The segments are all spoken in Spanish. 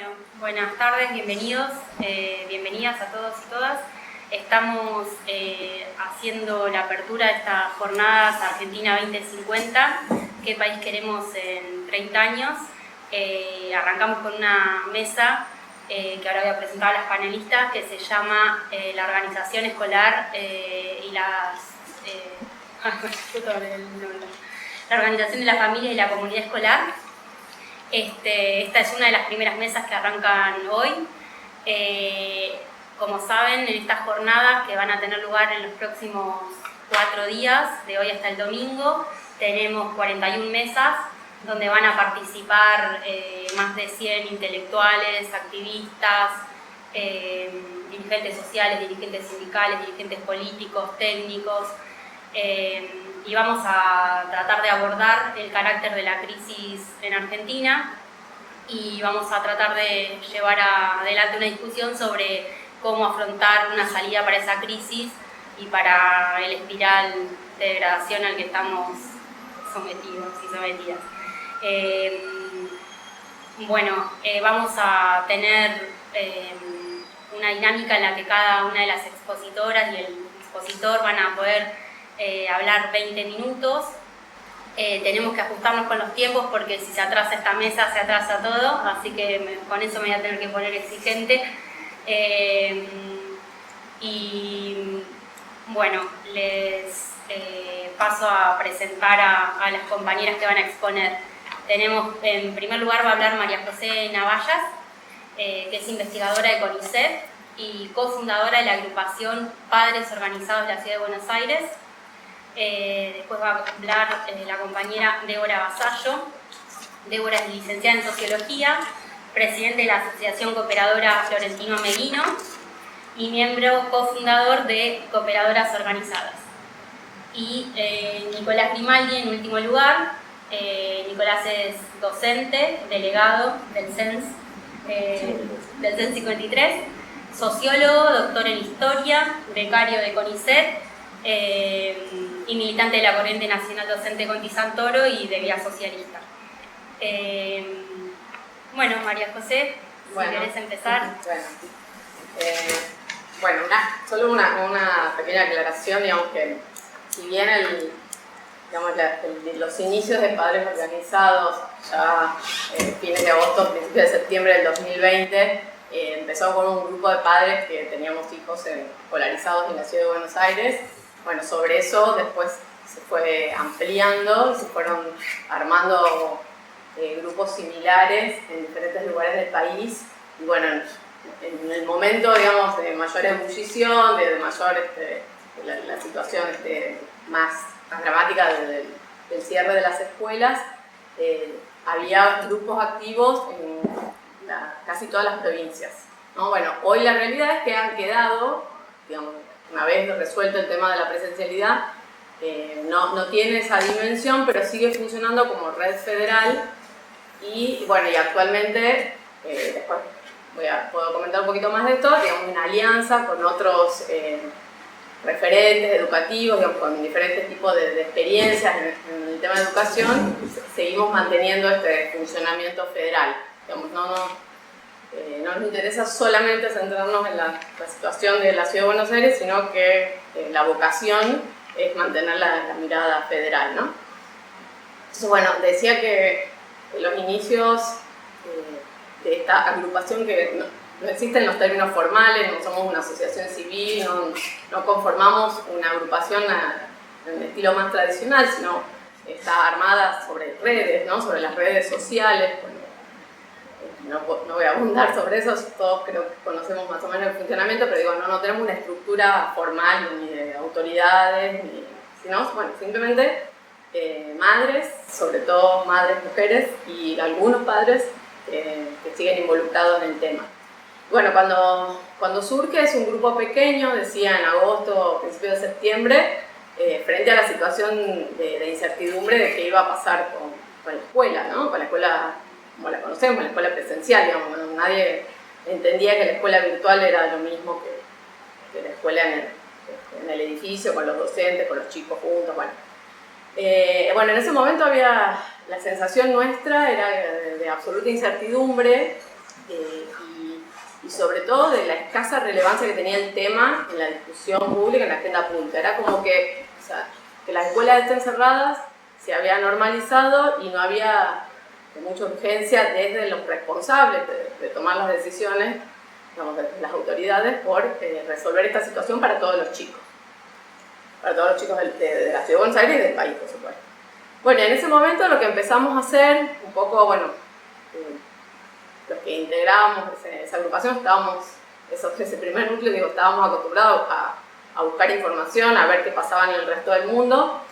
Bueno, buenas tardes, bienvenidos, bienvenidas a todos y todas. Estamos haciendo la apertura de estas jornadas Argentina 2050, ¿qué país queremos en 30 años? Arrancamos con una mesa que ahora voy a presentar a las panelistas, que se llama la organización escolar y la organización de la familia y la comunidad escolar. Esta es una de las primeras mesas que arrancan hoy. Como saben, en estas jornadas que van a tener lugar en los próximos 4 días, de hoy hasta el domingo, tenemos 41 mesas donde van a participar más de 100 intelectuales, activistas, dirigentes sociales, dirigentes sindicales, dirigentes políticos, técnicos, y vamos a tratar de abordar el carácter de la crisis en Argentina y vamos a tratar de llevar adelante una discusión sobre cómo afrontar una salida para esa crisis y para el espiral de degradación al que estamos sometidos y sometidas. Vamos a tener una dinámica en la que cada una de las expositoras y el expositor van a poder hablar 20 minutos. Tenemos que ajustarnos con los tiempos porque si se atrasa esta mesa se atrasa todo, así que con eso me voy a tener que poner exigente. Les paso a presentar a las compañeras que van a exponer. Tenemos, en primer lugar va a hablar María José Navallas, que es investigadora de CONICET y cofundadora de la agrupación Padres Organizados de la Ciudad de Buenos Aires. Después va a hablar la compañera Débora Vasallo. Débora es licenciada en Sociología, presidente de la Asociación Cooperadora Florentino Meguino y miembro cofundador de Cooperadoras Organizadas. Y Nicolás Grimaldi, en último lugar. Nicolás es docente, delegado del CENS 53, sociólogo, doctor en Historia, becario de CONICET, y militante de la Corriente Nacional Docente Conti Santoro y de Vía Socialista. María José, si querés empezar. Solo una pequeña aclaración, digamos que si bien los inicios de Padres Organizados, ya fines de agosto, principios de septiembre del 2020, empezó con un grupo de padres que teníamos hijos escolarizados en la Ciudad de Buenos Aires. Sobre eso después se fue ampliando y se fueron armando grupos similares en diferentes lugares del país. Y en el momento, digamos, de mayor ebullición, de mayor la situación más dramática del cierre de las escuelas, había grupos activos en casi todas las provincias, ¿no? Hoy la realidad es que han quedado, digamos, una vez resuelto el tema de la presencialidad, no tiene esa dimensión, pero sigue funcionando como red federal y actualmente, después puedo comentar un poquito más de esto, digamos, en alianza con otros referentes educativos, digamos, con diferentes tipos de experiencias en el tema de educación, seguimos manteniendo este funcionamiento federal. Digamos, no nos interesa solamente centrarnos en la situación de la Ciudad de Buenos Aires, sino que la vocación es mantener la mirada federal, ¿no? Entonces, decía que los inicios de esta agrupación, que no existen los términos formales, no somos una asociación civil, no conformamos una agrupación en el estilo más tradicional, sino está armada sobre redes, ¿no? Sobre las redes sociales. No voy a abundar sobre eso, todos creo que conocemos más o menos el funcionamiento, pero no tenemos una estructura formal ni de autoridades, sino simplemente madres, sobre todo madres mujeres y algunos padres que siguen involucrados en el tema. Cuando surge es un grupo pequeño, decía en agosto, principio de septiembre, frente a la situación de incertidumbre de qué iba a pasar con la escuela, ¿no? Con la escuela como la conocemos, la escuela presencial, digamos, nadie entendía que la escuela virtual era lo mismo que la escuela en el edificio, con los docentes, con los chicos juntos, en ese momento había la sensación nuestra era de absoluta incertidumbre sobre todo de la escasa relevancia que tenía el tema en la discusión pública, en la agenda pública. Era como que, o sea, que las escuelas estén cerradas se había normalizado y no había mucha urgencia desde los responsables de tomar las decisiones, digamos, de las autoridades, por resolver esta situación para todos los chicos. Para todos los chicos de la Ciudad de Buenos Aires y del país, por supuesto. Bueno, en ese momento lo que empezamos a hacer, un poco, bueno, los que integrábamos esa agrupación, ese primer núcleo, digo, estábamos acostumbrados a buscar información, a ver qué pasaba en el resto del mundo.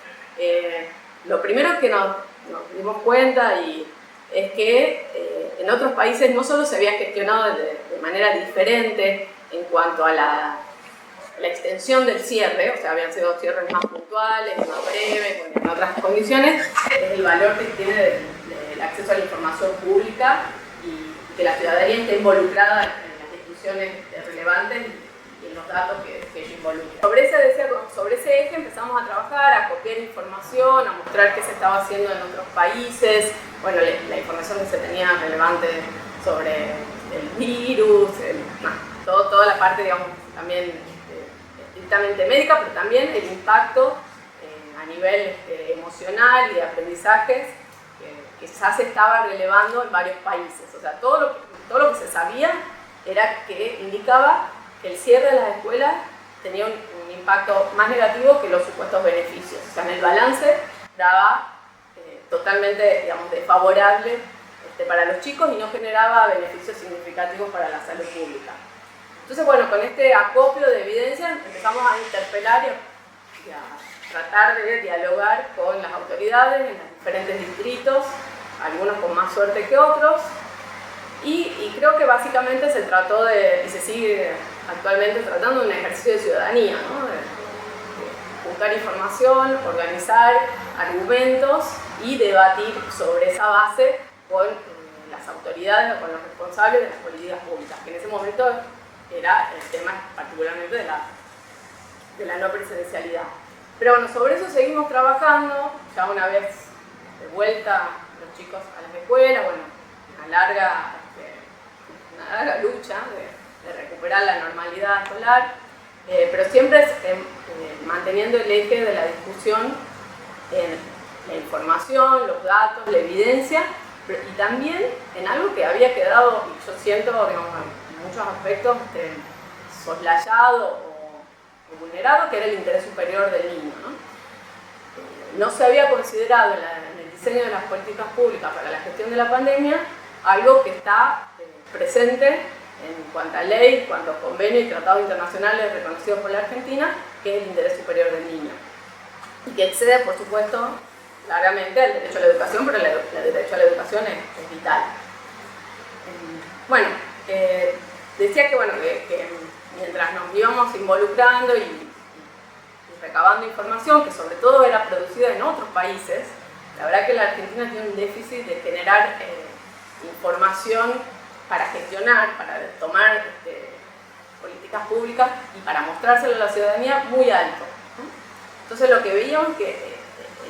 Lo primero que nos dimos cuenta es que en otros países no solo se había gestionado de manera diferente en cuanto a la extensión del cierre, o sea, habían sido cierres más puntuales, más breves, en otras condiciones, es el valor que tiene del acceso a la información pública y que la ciudadanía esté involucrada en las discusiones relevantes y en los datos que ello involucra. Sobre ese eje empezamos a trabajar, a copiar información, a mostrar qué se estaba haciendo en otros países, bueno, la información que se tenía relevante sobre el virus, toda la parte, digamos, también estrictamente médica, pero también el impacto a nivel emocional y de aprendizajes que ya se estaba relevando en varios países. O sea, todo lo que se sabía era que indicaba que el cierre de las escuelas tenía un impacto más negativo que los supuestos beneficios. O sea, en el balance daba totalmente, digamos, desfavorable para los chicos y no generaba beneficios significativos para la salud pública. Entonces, bueno, con este acopio de evidencia empezamos a interpelar y a tratar de dialogar con las autoridades en los diferentes distritos, algunos con más suerte que otros, y creo que básicamente se trató y se sigue actualmente tratando de un ejercicio de ciudadanía, ¿no? De buscar información, organizar argumentos y debatir sobre esa base con las autoridades o con los responsables de las políticas públicas, que en ese momento era el tema particularmente de la no presencialidad. Pero bueno, sobre eso seguimos trabajando, ya una vez de vuelta los chicos a las escuelas, bueno, una larga lucha de recuperar la normalidad escolar, pero siempre manteniendo el eje de la discusión en la información, los datos, la evidencia, y también en algo que había quedado, y yo siento, digamos, muchos aspectos soslayado o vulnerado, que era el interés superior del niño, ¿no? No se había considerado en el diseño de las políticas públicas para la gestión de la pandemia algo que está presente en cuanto a ley, en cuanto a convenios y tratados internacionales reconocidos por la Argentina, que es el interés superior del niño. Y que excede, por supuesto, claramente al derecho a la educación, pero el derecho a la educación es vital. Bueno, decía que, bueno, que mientras nos íbamos involucrando y recabando información, que sobre todo era producida en otros países, la verdad que la Argentina tiene un déficit de generar información para gestionar, para tomar políticas públicas y para mostrárselo a la ciudadanía muy alto, ¿no? Entonces lo que veíamos que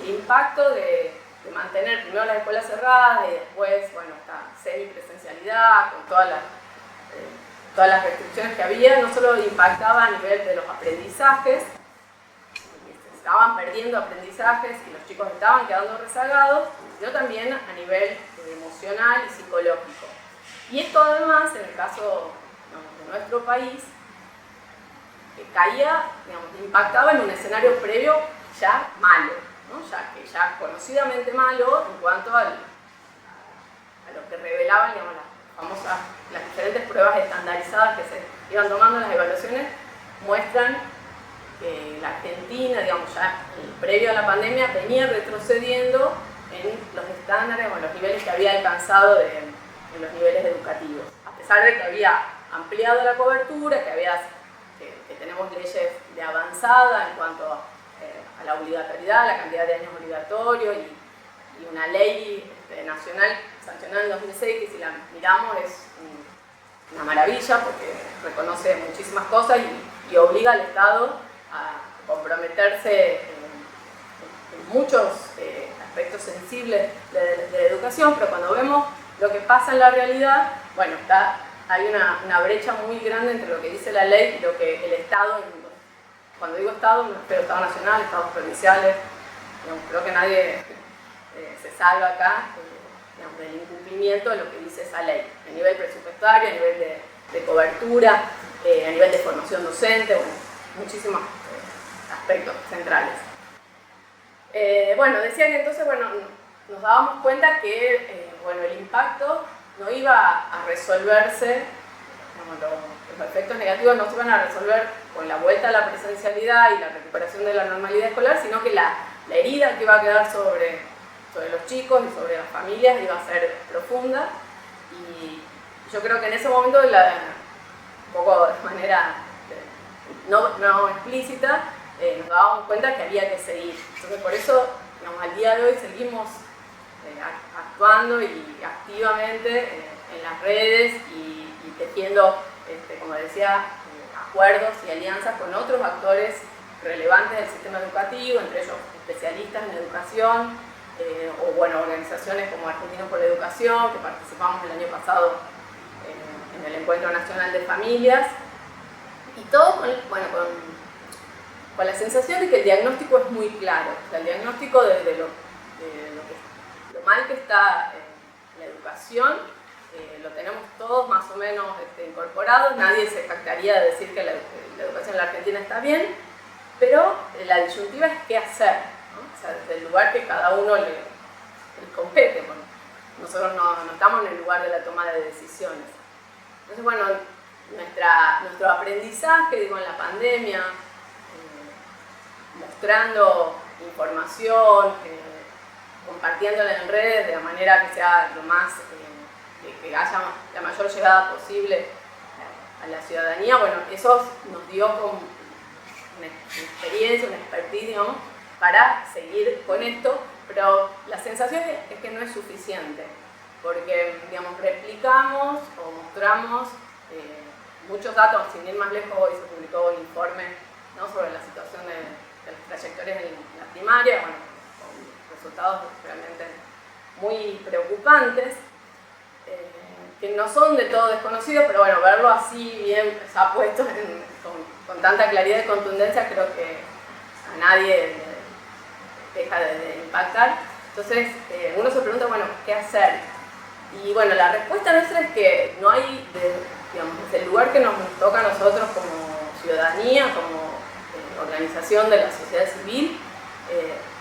el impacto de mantener primero las escuelas cerradas y después, bueno, esta semipresencialidad con todas las restricciones que había, no solo impactaba a nivel de los aprendizajes, se estaban perdiendo aprendizajes y los chicos estaban quedando rezagados, sino también a nivel emocional y psicológico. Y esto además, en el caso, digamos, de nuestro país, impactaba en un escenario previo ya malo, ¿no? ya conocidamente malo en cuanto a lo que revelaban, digamos, las diferentes pruebas estandarizadas que se iban tomando en las evaluaciones, muestran que la Argentina, digamos, ya previo a la pandemia, venía retrocediendo en los estándares o en los niveles que había alcanzado en los niveles educativos. A pesar de que había ampliado la cobertura, que tenemos leyes de avanzada en cuanto a la obligatoriedad, la cantidad de años obligatorios y una ley nacional sancionada en 2006 que si la miramos es una maravilla porque reconoce muchísimas cosas y obliga al Estado a comprometerse en muchos aspectos sensibles de la educación, pero cuando vemos lo que pasa en la realidad, bueno, está hay una brecha muy grande entre lo que dice la ley y lo que el Estado, cuando digo Estado, me refiero a Estado nacional, Estados provinciales, digamos, creo que nadie se salva acá digamos, del incumplimiento de lo que dice esa ley, a nivel presupuestario, a nivel de cobertura, a nivel de formación docente, bueno, muchísimos aspectos centrales. Bueno, decía que entonces, bueno, nos dábamos cuenta que bueno, el impacto no iba a resolverse, digamos, los efectos negativos no se iban a resolver con la vuelta a la presencialidad y la recuperación de la normalidad escolar, sino que la herida que iba a quedar sobre los chicos y sobre las familias iba a ser profunda. Y yo creo que en ese momento, un poco de manera no explícita, nos dábamos cuenta que había que seguir. Entonces, por eso, digamos, al día de hoy seguimos actuando y activamente en las redes y tejiendo, como decía, acuerdos y alianzas con otros actores relevantes del sistema educativo, entre ellos especialistas en educación, o bueno, organizaciones como Argentinos por la Educación, que participamos el año pasado en el Encuentro Nacional de Familias, y todo con la sensación de que el diagnóstico es muy claro. O sea, el diagnóstico de lo mal que está la educación, lo tenemos todos más o menos incorporados. Nadie se jactaría de decir que la educación en la Argentina está bien, pero la disyuntiva es qué hacer, ¿no? O sea, desde el lugar que cada uno le compete. Bueno, nosotros no estamos en el lugar de la toma de decisiones. Entonces, bueno, nuestro aprendizaje, digo, en la pandemia, mostrando información, compartiéndola en redes de la manera que sea lo más, que haya la mayor llegada posible a la ciudadanía, bueno, eso nos dio como una experiencia, una expertise, digamos, para seguir con esto, pero la sensación es que no es suficiente, porque, digamos, replicamos o mostramos muchos datos. Sin ir más lejos, hoy se publicó un informe, ¿no?, sobre la situación de las trayectorias en la primaria, bueno, con resultados realmente muy preocupantes, que no son de todo desconocidos, pero bueno, verlo así bien ya puesto con tanta claridad y contundencia, creo que a nadie deja de impactar. Entonces, uno se pregunta, bueno, ¿qué hacer? Y bueno, la respuesta nuestra es que no hay, digamos, desde el lugar que nos toca a nosotros como ciudadanía, como organización de la sociedad civil,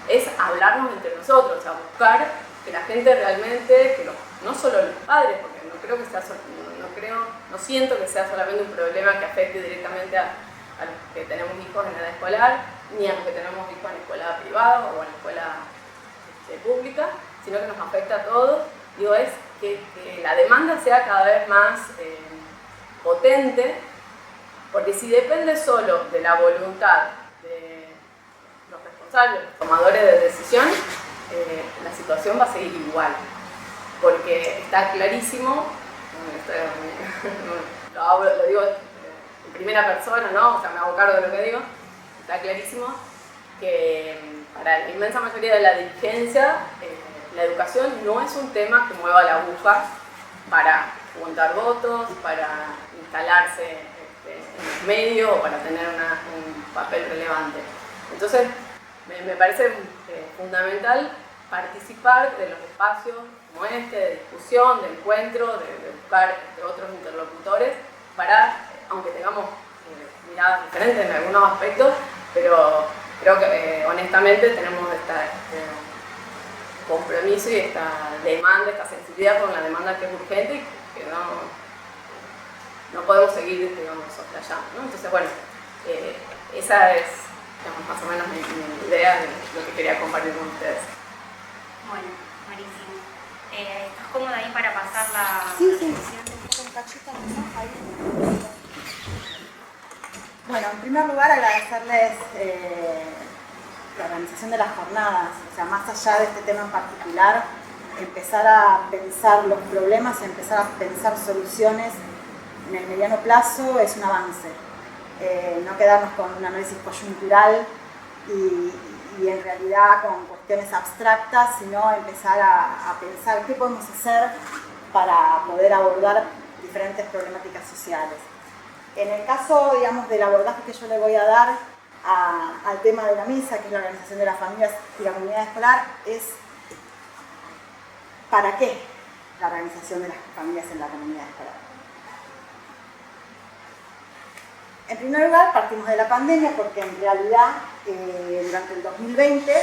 es hablarnos entre nosotros, o sea, buscar que la gente realmente, que no solo los padres, porque no siento que sea solamente un problema que afecte directamente a los que tenemos hijos en edad escolar, ni a los que tenemos hijos en escuela privada o en escuela pública, sino que nos afecta a todos. Digo, es que la demanda sea cada vez más potente, porque si depende solo de la voluntad de los responsables, los tomadores de decisión, la situación va a seguir igual, porque está clarísimo, lo digo en primera persona, ¿no? O sea, me hago cargo de lo que digo, está clarísimo que para la inmensa mayoría de la dirigencia, la educación no es un tema que mueva la aguja para juntar votos, para instalarse en los medios o para tener un papel relevante. Entonces, me parece fundamental participar de los espacios como este, de discusión, de encuentro, de buscar otros interlocutores para, aunque tengamos miradas diferentes en algunos aspectos, pero creo que honestamente tenemos este compromiso y esta demanda, esta sensibilidad con la demanda que es urgente y que no podemos seguir, digamos, soslayando, ¿no? Entonces, bueno, esa es, digamos, más o menos mi idea de lo que quería compartir con ustedes. Bueno, buenísimo. ¿Estás cómoda ahí para pasar la presentación? Bueno, en primer lugar agradecerles la organización de las jornadas, o sea, más allá de este tema en particular, empezar a pensar los problemas, empezar a pensar soluciones en el mediano plazo es un avance. No quedarnos con un análisis coyuntural y en realidad con cuestiones abstractas, sino empezar a pensar qué podemos hacer para poder abordar diferentes problemáticas sociales. En el caso, digamos, del abordaje que yo le voy a dar al tema de la mesa, que es la organización de las familias y la comunidad escolar, es ¿para qué la organización de las familias en la comunidad escolar? En primer lugar, partimos de la pandemia porque en realidad durante el 2020,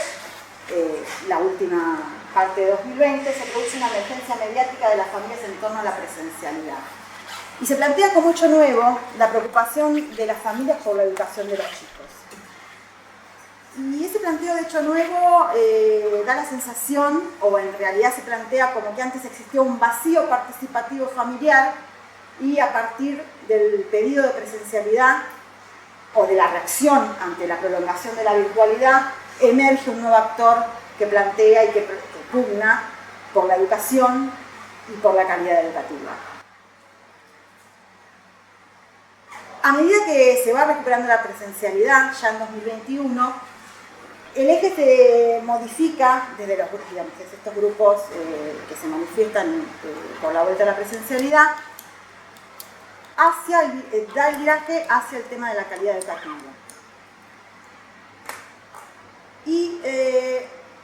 la última parte de 2020, se produce una emergencia mediática de las familias en torno a la presencialidad. Y se plantea como hecho nuevo la preocupación de las familias por la educación de los chicos. Y ese planteo de hecho nuevo da la sensación, o en realidad se plantea como que antes existía un vacío participativo familiar y a partir del pedido de presencialidad o de la reacción ante la prolongación de la virtualidad, emerge un nuevo actor que plantea y que pugna por la educación y por la calidad educativa. A medida que se va recuperando la presencialidad, ya en 2021, el eje se modifica desde estos grupos que se manifiestan por la vuelta a la presencialidad, da el viraje hacia el tema de la calidad educativa. Y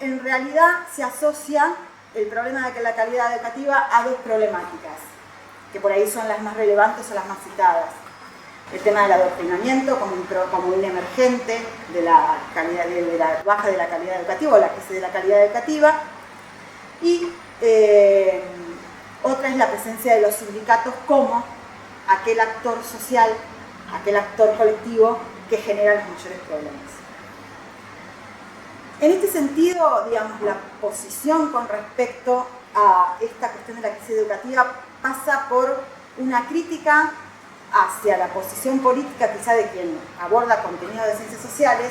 en realidad se asocia el problema de la calidad educativa a dos problemáticas, que por ahí son las más relevantes o las más citadas. El tema del adoctrinamiento como un emergente de la baja de la calidad educativa o la crisis de la calidad educativa, y otra es la presencia de los sindicatos como aquel actor social, aquel actor colectivo que genera los mayores problemas. En este sentido, digamos, la posición con respecto a esta cuestión de la crisis educativa pasa por una crítica hacia la posición política quizá de quien aborda contenido de ciencias sociales,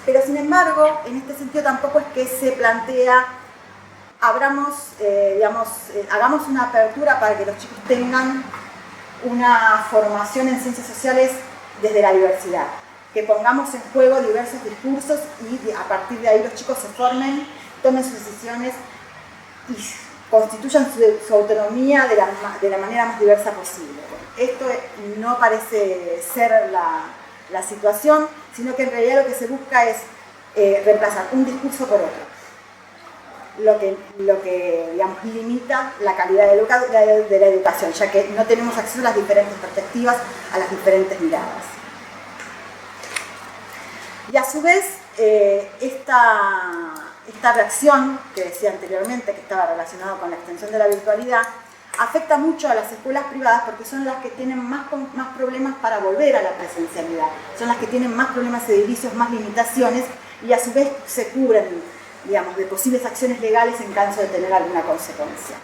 pero sin embargo, en este sentido tampoco es que se plantea, hagamos una apertura para que los chicos tengan una formación en ciencias sociales desde la diversidad, que pongamos en juego diversos discursos y a partir de ahí los chicos se formen, tomen sus decisiones y constituyan su autonomía de la manera más diversa posible. Esto no parece ser la situación, sino que en realidad lo que se busca es reemplazar un discurso por otro, lo que digamos, limita la calidad de la educación, ya que no tenemos acceso a las diferentes perspectivas, a las diferentes miradas. Y a su vez, esta reacción que decía anteriormente, que estaba relacionada con la extensión de la virtualidad, afecta mucho a las escuelas privadas porque son las que tienen más problemas para volver a la presencialidad, son las que tienen más problemas edilicios, más limitaciones y a su vez se cubren, digamos, de posibles acciones legales en caso de tener alguna consecuencia.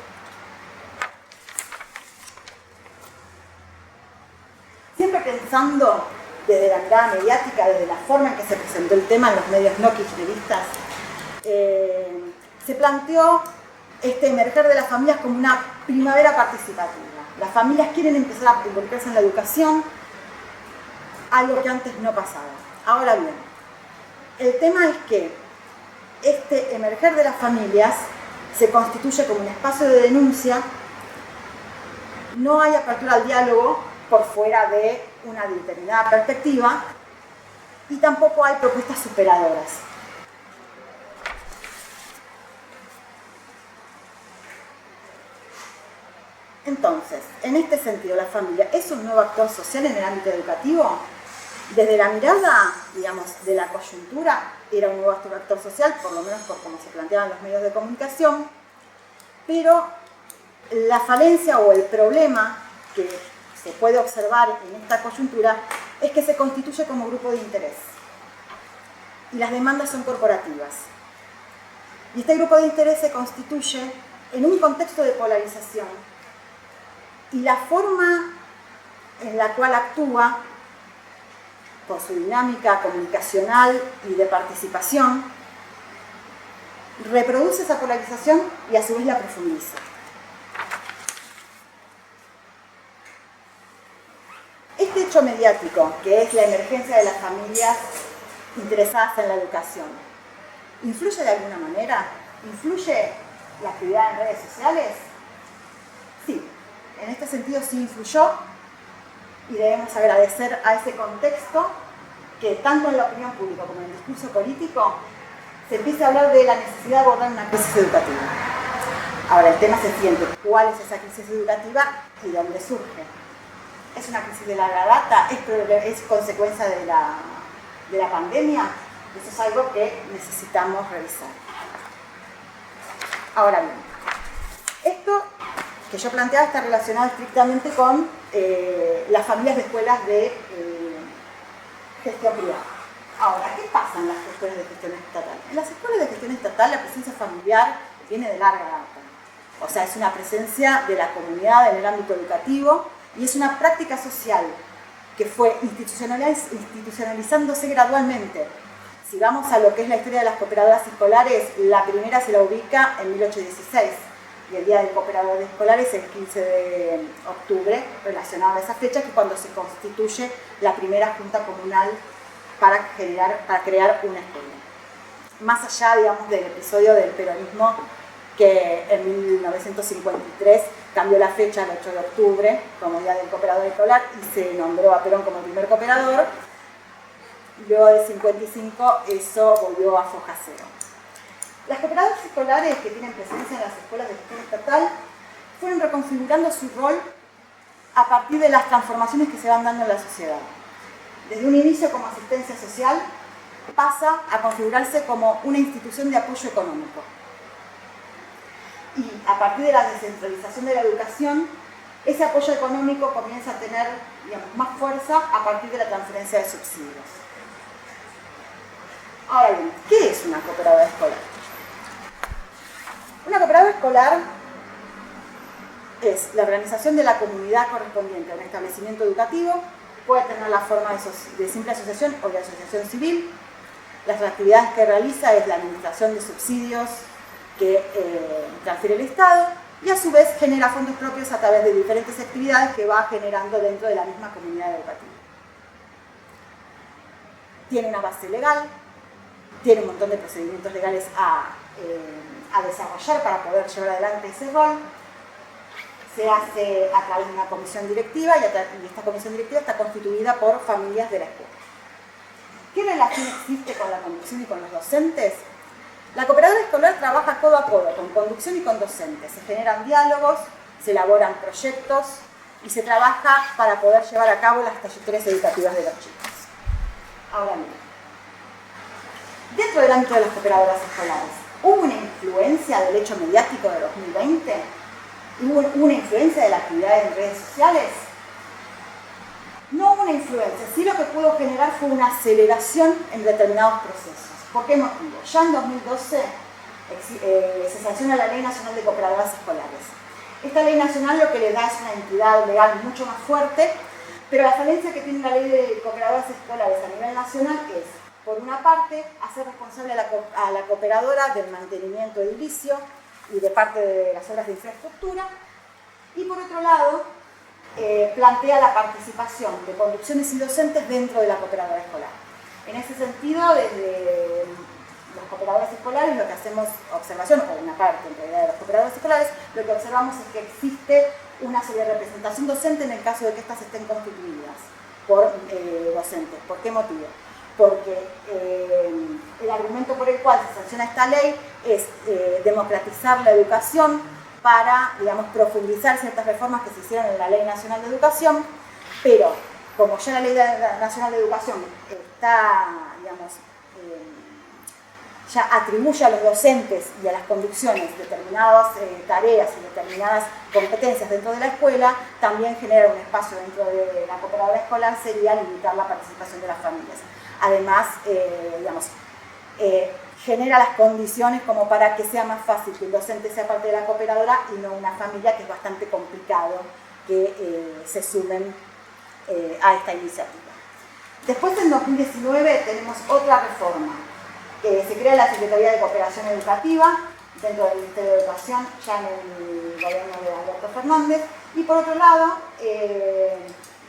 Siempre pensando desde la mirada mediática, desde la forma en que se presentó el tema en los medios no kirchneristas, se planteó este emerger de las familias como una primavera participativa. Las familias quieren empezar a involucrarse en la educación, algo que antes no pasaba. Ahora bien, el tema es que este emerger de las familias se constituye como un espacio de denuncia, no hay apertura al diálogo por fuera de una determinada perspectiva y tampoco hay propuestas superadoras. Entonces, en este sentido, la familia es un nuevo actor social en el ámbito educativo. Desde la mirada, digamos, de la coyuntura, era un nuevo actor social, por lo menos por cómo se planteaban los medios de comunicación, pero la falencia o el problema que se puede observar en esta coyuntura es que se constituye como grupo de interés y las demandas son corporativas. Y este grupo de interés se constituye en un contexto de polarización y la forma en la cual actúa por su dinámica comunicacional y de participación reproduce esa polarización y a su vez la profundiza. Este hecho mediático, que es la emergencia de las familias interesadas en la educación, ¿influye de alguna manera? ¿Influye la actividad en redes sociales? Sí, en este sentido sí influyó y debemos agradecer a ese contexto que tanto en la opinión pública como en el discurso político se empiece a hablar de la necesidad de abordar una crisis educativa. Ahora, el tema es el siguiente: ¿cuál es esa crisis educativa y dónde surge? ¿Es una crisis de larga data? ¿Es consecuencia de la pandemia? Eso es algo que necesitamos revisar. Ahora bien, esto que yo planteaba está relacionado estrictamente con las familias de escuelas de gestión privada. Ahora, ¿qué pasa en las escuelas de gestión estatal? En las escuelas de gestión estatal la presencia familiar viene de larga data. O sea, es una presencia de la comunidad en el ámbito educativo y es una práctica social que fue institucionalizándose gradualmente. Si vamos a lo que es la historia de las cooperadoras escolares, la primera se la ubica en 1816 y el Día del Cooperador Escolar es el 15 de octubre, relacionado a esa fecha, que es cuando se constituye la primera junta comunal para crear una escuela. Más allá, digamos, del episodio del peronismo, que en 1953 cambió la fecha al 8 de octubre como Día del Cooperador Escolar y se nombró a Perón como el primer cooperador. Luego del 55 eso volvió a foja cero. Las cooperadoras escolares que tienen presencia en las escuelas de gestión estatal fueron reconfigurando su rol a partir de las transformaciones que se van dando en la sociedad. Desde un inicio como asistencia social pasa a configurarse como una institución de apoyo económico. Y a partir de la descentralización de la educación, ese apoyo económico comienza a tener, digamos, más fuerza a partir de la transferencia de subsidios. Ahora bien, ¿qué es una cooperadora escolar? Una cooperadora escolar es la organización de la comunidad correspondiente a un establecimiento educativo, puede tener la forma de simple asociación o de asociación civil. Las actividades que realiza es la administración de subsidios que transfiere el Estado y a su vez genera fondos propios a través de diferentes actividades que va generando dentro de la misma comunidad educativa. Tiene una base legal, tiene un montón de procedimientos legales a desarrollar para poder llevar adelante ese rol. Se hace a través de una comisión directiva y esta comisión directiva está constituida por familias de la escuela. ¿Qué relación existe con la conducción y con los docentes? La cooperadora escolar trabaja codo a codo con conducción y con docentes. Se generan diálogos, se elaboran proyectos y se trabaja para poder llevar a cabo las trayectorias educativas de los chicos. Ahora bien, dentro del ámbito de las cooperadoras escolares, ¿hubo una influencia del hecho mediático de 2020? ¿Hubo una influencia de la actividad en redes sociales? No hubo una influencia, sí lo que pudo generar fue una aceleración en determinados procesos. ¿Por qué motivo? Ya en 2012 se sanciona la Ley Nacional de Cooperadoras Escolares. Esta ley nacional lo que le da es una entidad legal mucho más fuerte, pero la falencia que tiene la Ley de Cooperadoras Escolares a nivel nacional es, por una parte, hacer responsable a la cooperadora del mantenimiento edilicio y de parte de las obras de infraestructura, y por otro lado, plantea la participación de conducciones y docentes dentro de la cooperadora escolar. En ese sentido, desde los cooperadores escolares lo que hacemos observación, o una parte en realidad de los cooperadores escolares, lo que observamos es que existe una serie de representación docente en el caso de que éstas estén constituidas por docentes. ¿Por qué motivo? Porque el argumento por el cual se sanciona esta ley es democratizar la educación para, digamos, profundizar ciertas reformas que se hicieron en la Ley Nacional de Educación, pero como ya la Ley Nacional de Educación está, digamos, ya atribuye a los docentes y a las conducciones determinadas tareas y determinadas competencias dentro de la escuela, también genera un espacio dentro de la cooperadora escolar, sería limitar la participación de las familias. Además, digamos, genera las condiciones como para que sea más fácil que el docente sea parte de la cooperadora y no una familia, que es bastante complicado que se sumen a esta iniciativa. Después, en 2019, tenemos otra reforma. Se crea la Secretaría de Cooperación Educativa dentro del Ministerio de Educación, ya en el gobierno de Alberto Fernández, y por otro lado,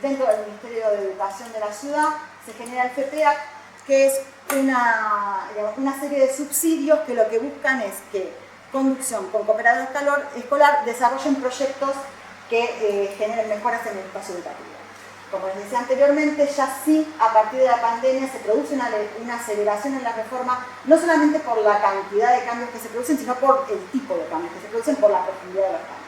dentro del Ministerio de Educación de la ciudad, se genera el FEPEAC, que es una serie de subsidios que lo que buscan es que Conducción con Cooperadora Escolar desarrollen proyectos que generen mejoras en el espacio educativo. Como les decía anteriormente, ya sí, a partir de la pandemia se produce una aceleración en la reforma, no solamente por la cantidad de cambios que se producen, sino por el tipo de cambios que se producen, por la profundidad de los cambios.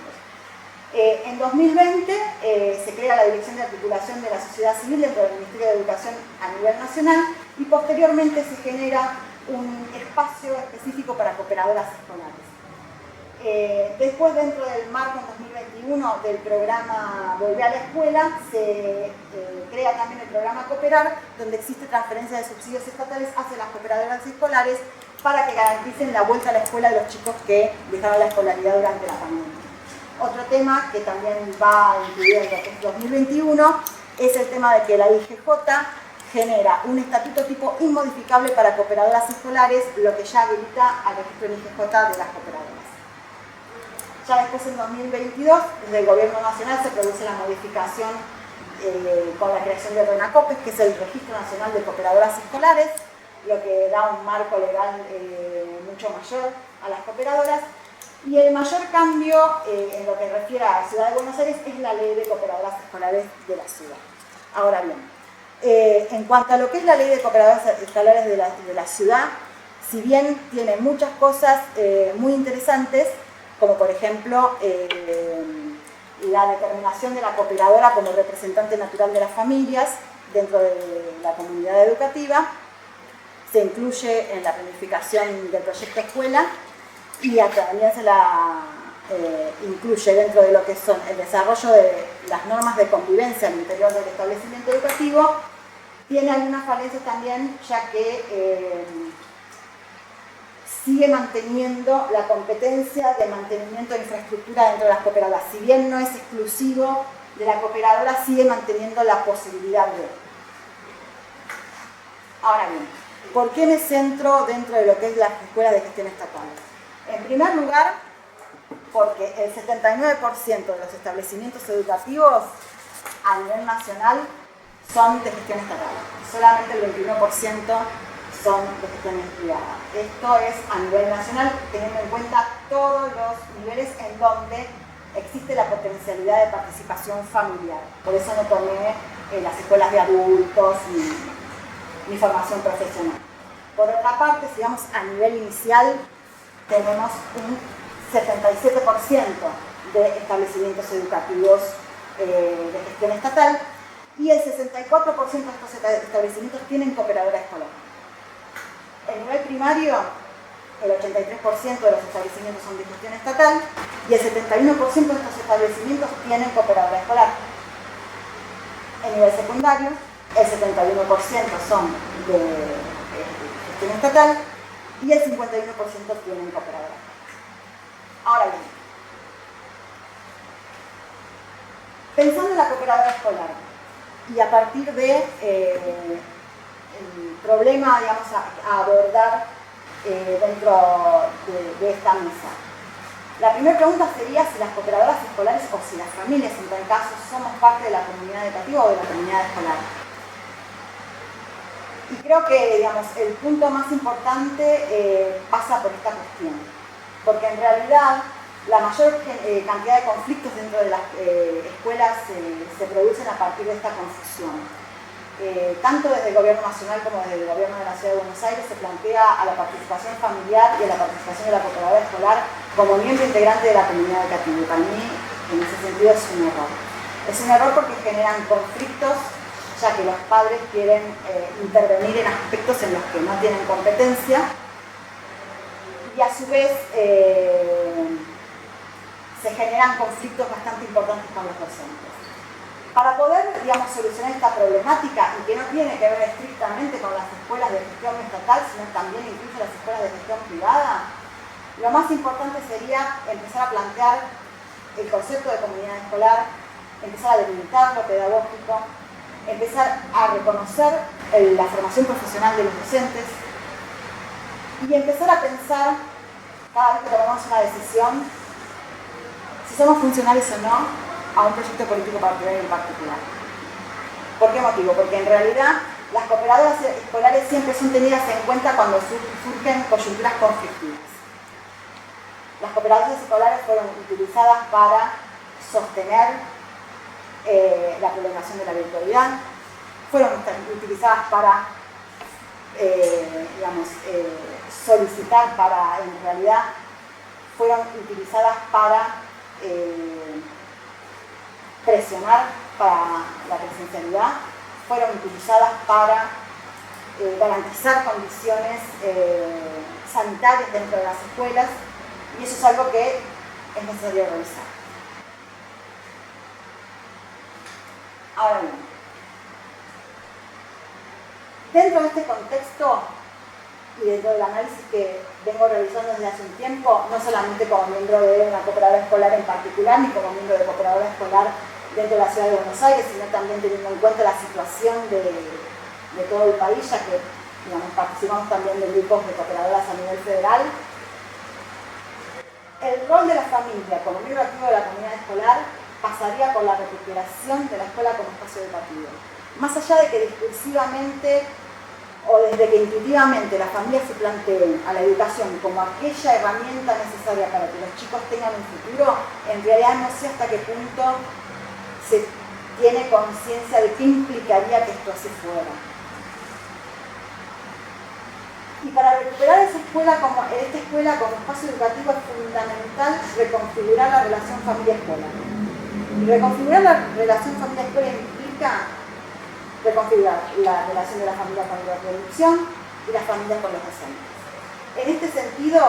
En 2020 se crea la Dirección de Articulación de la Sociedad Civil dentro del Ministerio de Educación a nivel nacional y posteriormente se genera un espacio específico para cooperadoras escolares. Después, dentro del marco en 2021 del programa Volver a la Escuela, se crea también el programa Cooperar, donde existe transferencia de subsidios estatales hacia las cooperadoras escolares para que garanticen la vuelta a la escuela de los chicos que dejaron la escolaridad durante la pandemia. Otro tema que también va incluido en lo que es 2021 es el tema de que la IGJ genera un estatuto tipo inmodificable para cooperadoras escolares, lo que ya habilita al registro en IGJ de las cooperadoras. Ya después, en 2022, desde el Gobierno Nacional se produce la modificación con la creación de RENACOPES, que es el Registro Nacional de Cooperadoras Escolares, lo que da un marco legal mucho mayor a las cooperadoras. Y el mayor cambio en lo que refiere a la Ciudad de Buenos Aires es la Ley de Cooperadoras Escolares de la ciudad. Ahora bien, en cuanto a lo que es la Ley de Cooperadoras Escolares de la ciudad, si bien tiene muchas cosas muy interesantes, como por ejemplo la determinación de la cooperadora como representante natural de las familias dentro de la comunidad educativa, se incluye en la planificación del proyecto escuela y también se la incluye dentro de lo que son el desarrollo de las normas de convivencia al interior del establecimiento educativo. Tiene algunas falencias también, ya que sigue manteniendo la competencia de mantenimiento de infraestructura dentro de las cooperadoras. Si bien no es exclusivo de la cooperadora, sigue manteniendo la posibilidad de. Ahora bien, ¿por qué me centro dentro de lo que es las escuelas de gestión estatal? En primer lugar, porque el 79% de los establecimientos educativos a nivel nacional son de gestión estatal. Solamente el 21% son de gestión privada. Esto es a nivel nacional, teniendo en cuenta todos los niveles en donde existe la potencialidad de participación familiar. Por eso no tomé las escuelas de adultos ni formación profesional. Por otra parte, si vamos a nivel inicial, tenemos un 77% de establecimientos educativos de gestión estatal y el 64% de estos establecimientos tienen cooperadora escolar. En nivel primario, el 83% de los establecimientos son de gestión estatal y el 71% de estos establecimientos tienen cooperadora escolar. En nivel secundario, el 71% son de gestión estatal y el 51% tienen cooperadora. Ahora bien, pensando en la cooperadora escolar y a partir de el problema, digamos, a abordar dentro de esta mesa. La primera pregunta sería si las cooperadoras escolares o si las familias, en tal caso, somos parte de la comunidad educativa o de la comunidad escolar. Y creo que, digamos, el punto más importante pasa por esta cuestión, porque en realidad la mayor cantidad de conflictos dentro de las escuelas se producen a partir de esta confusión. Tanto desde el Gobierno Nacional como desde el Gobierno de la Ciudad de Buenos Aires se plantea a la participación familiar y a la participación de la cooperadora escolar como miembro integrante de la comunidad educativa. Y para mí, en ese sentido, es un error. Es un error porque generan conflictos, ya que los padres quieren intervenir en aspectos en los que no tienen competencia y a su vez se generan conflictos bastante importantes con los docentes. Para poder, digamos, solucionar esta problemática, y que no tiene que ver estrictamente con las escuelas de gestión estatal, sino también incluso las escuelas de gestión privada, lo más importante sería empezar a plantear el concepto de comunidad escolar, empezar a delimitar lo pedagógico, empezar a reconocer la formación profesional de los docentes y empezar a pensar, cada vez que tomamos una decisión, si somos funcionales o no a un proyecto político partidario en particular. ¿Por qué motivo? Porque en realidad las cooperadoras escolares siempre son tenidas en cuenta cuando surgen coyunturas conflictivas. Las cooperadoras escolares fueron utilizadas para sostener la prolongación de la virtualidad, fueron utilizadas para solicitar, para, en realidad, fueron utilizadas para presionar para la presencialidad, fueron utilizadas para garantizar condiciones sanitarias dentro de las escuelas, y eso es algo que es necesario revisar. Ahora bien, dentro de este contexto y dentro del análisis que vengo realizando desde hace un tiempo, no solamente como miembro de una cooperadora escolar en particular, ni como miembro de cooperadora escolar dentro de la ciudad de Buenos Aires, sino también teniendo en cuenta la situación de todo el país, ya que participamos también de grupos de cooperadoras a nivel federal. El rol de la familia como miembro activo de la comunidad escolar pasaría por la recuperación de la escuela como espacio educativo. Más allá de que discursivamente o desde que intuitivamente las familias se planteen a la educación como aquella herramienta necesaria para que los chicos tengan un futuro, en realidad no sé hasta qué punto se tiene conciencia de qué implicaría que esto así fuera. Y para recuperar esta escuela como espacio educativo es fundamental reconfigurar la relación familia-escuela. Y reconfigurar la relación familia-escuela implica reconfigurar la relación de la familia con la producción y la familia con los docentes. En este sentido,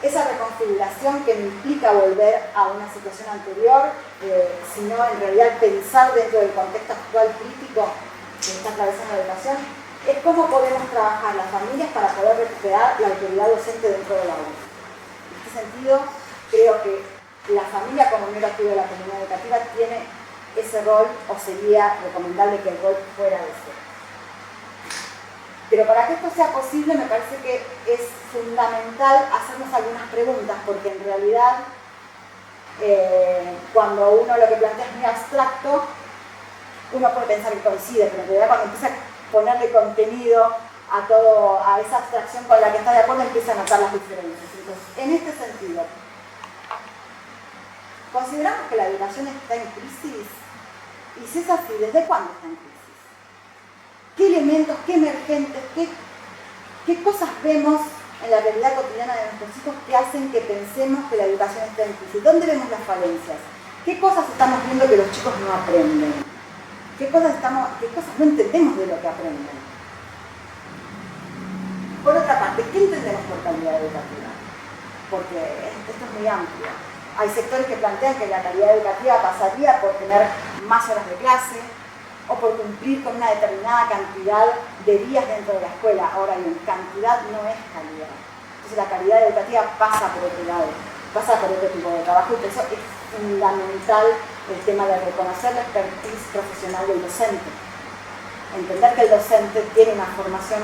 esa reconfiguración que no implica volver a una situación anterior, sino en realidad pensar dentro del contexto actual crítico que está atravesando la educación, es cómo podemos trabajar las familias para poder recuperar la autoridad docente dentro del aula. En este sentido, creo que la familia como miembro activo de la comunidad educativa tiene ese rol, o sería recomendable que el rol fuera ese. Pero para que esto sea posible, me parece que es fundamental hacernos algunas preguntas, porque en realidad, cuando uno lo que plantea es muy abstracto, uno puede pensar que coincide, pero en realidad cuando empieza a ponerle contenido a esa abstracción con la que está de acuerdo, empieza a notar las diferencias. Entonces, en este sentido, ¿consideramos que la educación está en crisis? Y si es así, ¿desde cuándo está en crisis? ¿Qué elementos, qué emergentes, qué cosas vemos en la realidad cotidiana de nuestros hijos que hacen que pensemos que la educación está en crisis? ¿Dónde vemos las falencias? ¿Qué cosas estamos viendo que los chicos no aprenden? ¿Qué cosas no entendemos de lo que aprenden? Por otra parte, ¿qué entendemos por calidad educativa? Porque esto es muy amplio. Hay sectores que plantean que la calidad educativa pasaría por tener más horas de clase o por cumplir con una determinada cantidad de días dentro de la escuela. Ahora bien, cantidad no es calidad. Entonces la calidad educativa pasa por otro lado, pasa por otro tipo de trabajo, y por eso es fundamental el tema de reconocer la expertise profesional del docente. Entender que el docente tiene una formación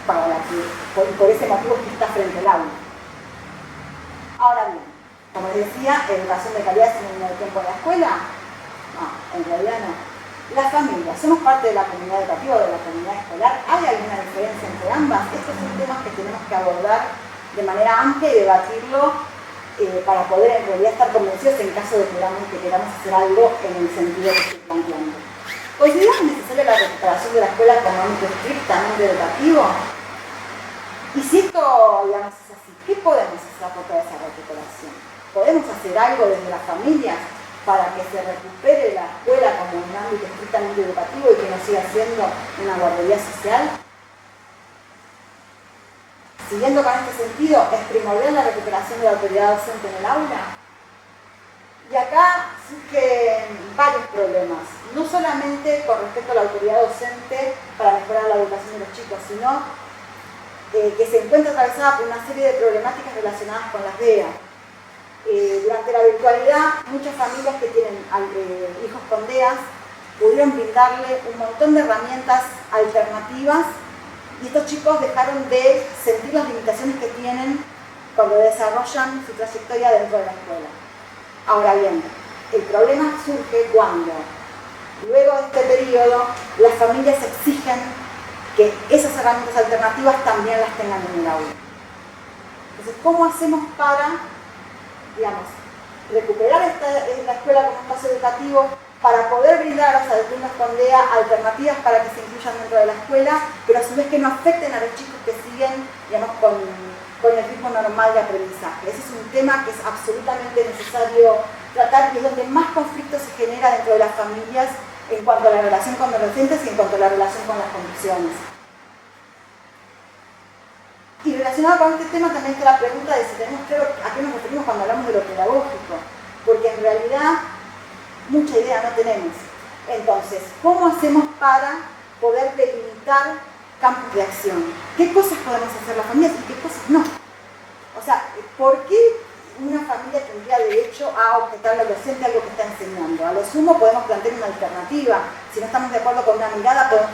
para la que, por ese motivo, que está frente al aula. Ahora bien, como les decía, educación de calidad sin un tiempo en la escuela. No, en realidad no. Las familias, ¿somos parte de la comunidad educativa o de la comunidad escolar? ¿Hay alguna diferencia entre ambas? Estos son temas que tenemos que abordar de manera amplia y debatirlo para poder en realidad estar convencidos en caso de que queramos hacer algo en el sentido que estoy planteando. ¿Consideramos necesaria la recuperación de la escuela como ámbito estrictamente educativo? Y si esto, digamos, es así, ¿qué podemos hacer por toda esa recuperación? ¿Podemos hacer algo desde las familias para que se recupere la escuela como un ámbito estrictamente educativo y que no siga siendo una guardería social? Siguiendo con este sentido, ¿es primordial la recuperación de la autoridad docente en el aula? Y acá surgen varios problemas, no solamente con respecto a la autoridad docente para mejorar la educación de los chicos, sino que se encuentra atravesada por una serie de problemáticas relacionadas con las DEA. Durante la virtualidad, muchas familias que tienen hijos con DEAs pudieron brindarle un montón de herramientas alternativas, y estos chicos dejaron de sentir las limitaciones que tienen cuando desarrollan su trayectoria dentro de la escuela. Ahora bien, el problema surge cuando, luego de este periodo, las familias exigen que esas herramientas alternativas también las tengan en el aula. Entonces, ¿cómo hacemos para, digamos, recuperar la escuela como espacio educativo para poder brindar a los alumnos con DEA alternativas para que se incluyan dentro de la escuela, pero a su vez que no afecten a los chicos que siguen, digamos, con el ritmo normal de aprendizaje. Ese es un tema que es absolutamente necesario tratar y es donde más conflicto se genera dentro de las familias en cuanto a la relación con los docentes y en cuanto a la relación con las condiciones. Y relacionado con este tema también está la pregunta de si tenemos claro a qué nos referimos cuando hablamos de lo pedagógico, porque en realidad mucha idea no tenemos. Entonces, ¿cómo hacemos para poder delimitar campos de acción? ¿Qué cosas podemos hacer las familias y qué cosas no? O sea, ¿por qué una familia tendría derecho a objetarle al docente algo que está enseñando? A lo sumo podemos plantear una alternativa. Si no estamos de acuerdo con una mirada, podemos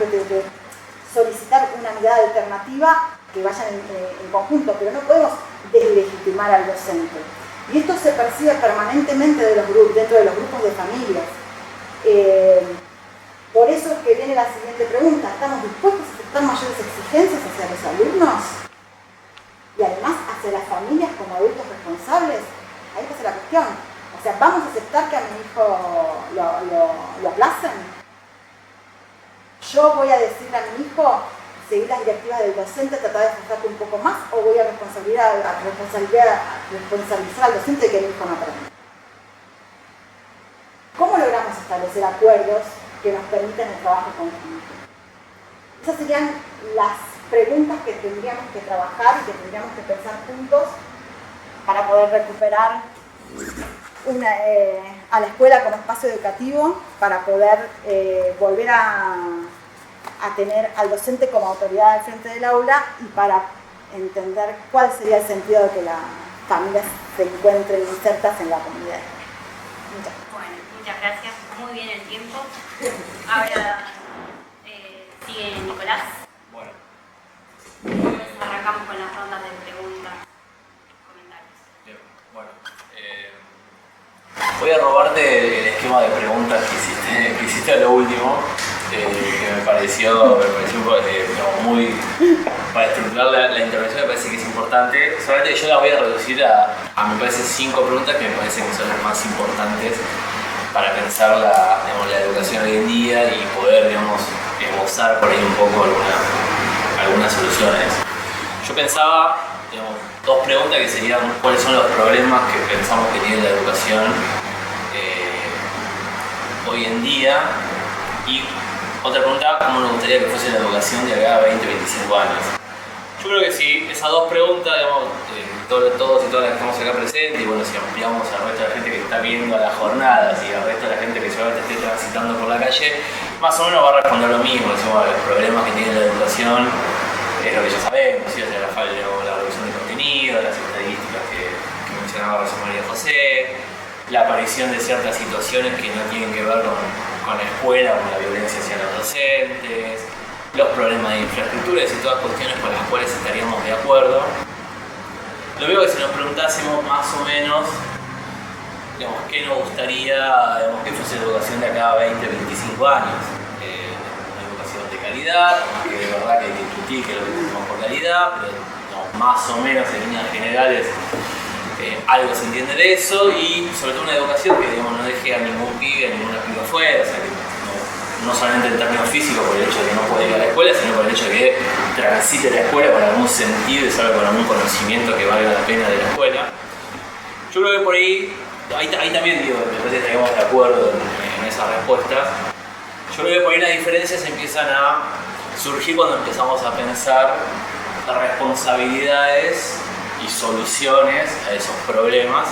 solicitar una mirada alternativa que vayan en conjunto, pero no podemos deslegitimar al docente. Y esto se percibe permanentemente dentro de los grupos de familias. Por eso es que viene la siguiente pregunta: ¿estamos dispuestos a aceptar mayores exigencias hacia los alumnos? Y además hacia las familias como adultos responsables. Ahí está la cuestión. O sea, ¿vamos a aceptar que a mi hijo lo aplacen? ¿Yo voy a decirle a mi hijo seguir las directivas del docente, tratar de esforzarte un poco más, o voy a responsabilizar al docente de que mi hijo no aprenda? ¿Cómo logramos establecer acuerdos que nos permitan el trabajo conjunto? Esas serían las preguntas que tendríamos que trabajar y que tendríamos que pensar juntos para poder recuperar a la escuela como espacio educativo, para poder volver a tener al docente como autoridad al frente del aula y para entender cuál sería el sentido de que las familias se encuentren insertas en la comunidad. Bueno, muchas gracias. Muy bien el tiempo. Ahora sigue Nicolás. Bueno. Arrancamos con las rondas de preguntas, comentarios. Bien, bueno. Voy a robarte el esquema de preguntas que hiciste a lo último, que me pareció muy... Para estructurar la intervención me parece que es importante. Solamente yo la voy a reducir a me parece 5 preguntas que me parecen que son las más importantes para pensar la educación hoy en día y poder, esbozar por ahí un poco algunas soluciones. Yo pensaba, 2 preguntas que serían cuáles son los problemas que pensamos que tiene la educación hoy en día, y otra pregunta, cómo nos gustaría que fuese la educación de acá a 20, 25 años. Yo creo que si esas 2 preguntas, todos y todas las que estamos acá presentes, y bueno, si ampliamos al resto de la gente que está viendo las jornadas y al resto de la gente que seguramente esté transitando por la calle, más o menos va a responder lo mismo. Los problemas que tiene la educación es lo que ya sabemos, ¿sí? O sea, la reducción de contenido, las estadísticas que mencionaba recién María José, la aparición de ciertas situaciones que no tienen que ver con la escuela, con la violencia hacia los docentes, los problemas de infraestructuras y todas cuestiones con las cuales estaríamos de acuerdo. Lo veo que si nos preguntásemos más o menos, qué nos gustaría que fuese la educación de acá a 20, 25 años. Una educación de calidad, que de verdad que hay que discutir que es lo que tenemos por calidad, pero más o menos en líneas generales algo se entiende de eso, y sobre todo una educación que no deje a ningún pibe, a ninguna piba afuera, o sea, que no solamente en términos físicos por el hecho de que no puede ir a la escuela, sino por el hecho de que transite la escuela con algún sentido y salga con algún conocimiento que valga la pena de la escuela. Yo creo que por ahí también me parece que estaríamos de acuerdo en esas respuestas. Yo creo que por ahí las diferencias empiezan a surgir cuando empezamos a pensar responsabilidades y soluciones a esos problemas.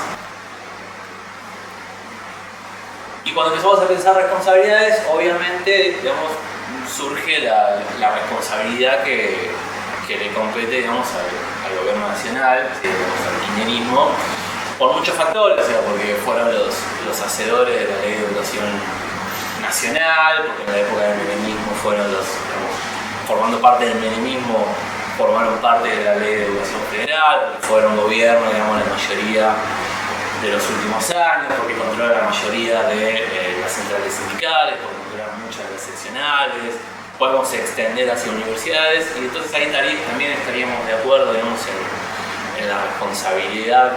Y cuando empezamos a pensar responsabilidades, obviamente, surge la responsabilidad que le compete, al gobierno nacional, al kirchnerismo, por muchos factores, o sea, porque fueron los hacedores de la ley de educación nacional, porque en la época del menemismo fueron formando parte del menemismo, formaron parte de la ley de educación federal, porque fueron gobierno, la mayoría de los últimos años, porque controlan la mayoría de las centrales sindicales, porque controlan muchas de las seccionales, podemos extender hacia universidades, y entonces ahí también estaríamos de acuerdo en la responsabilidad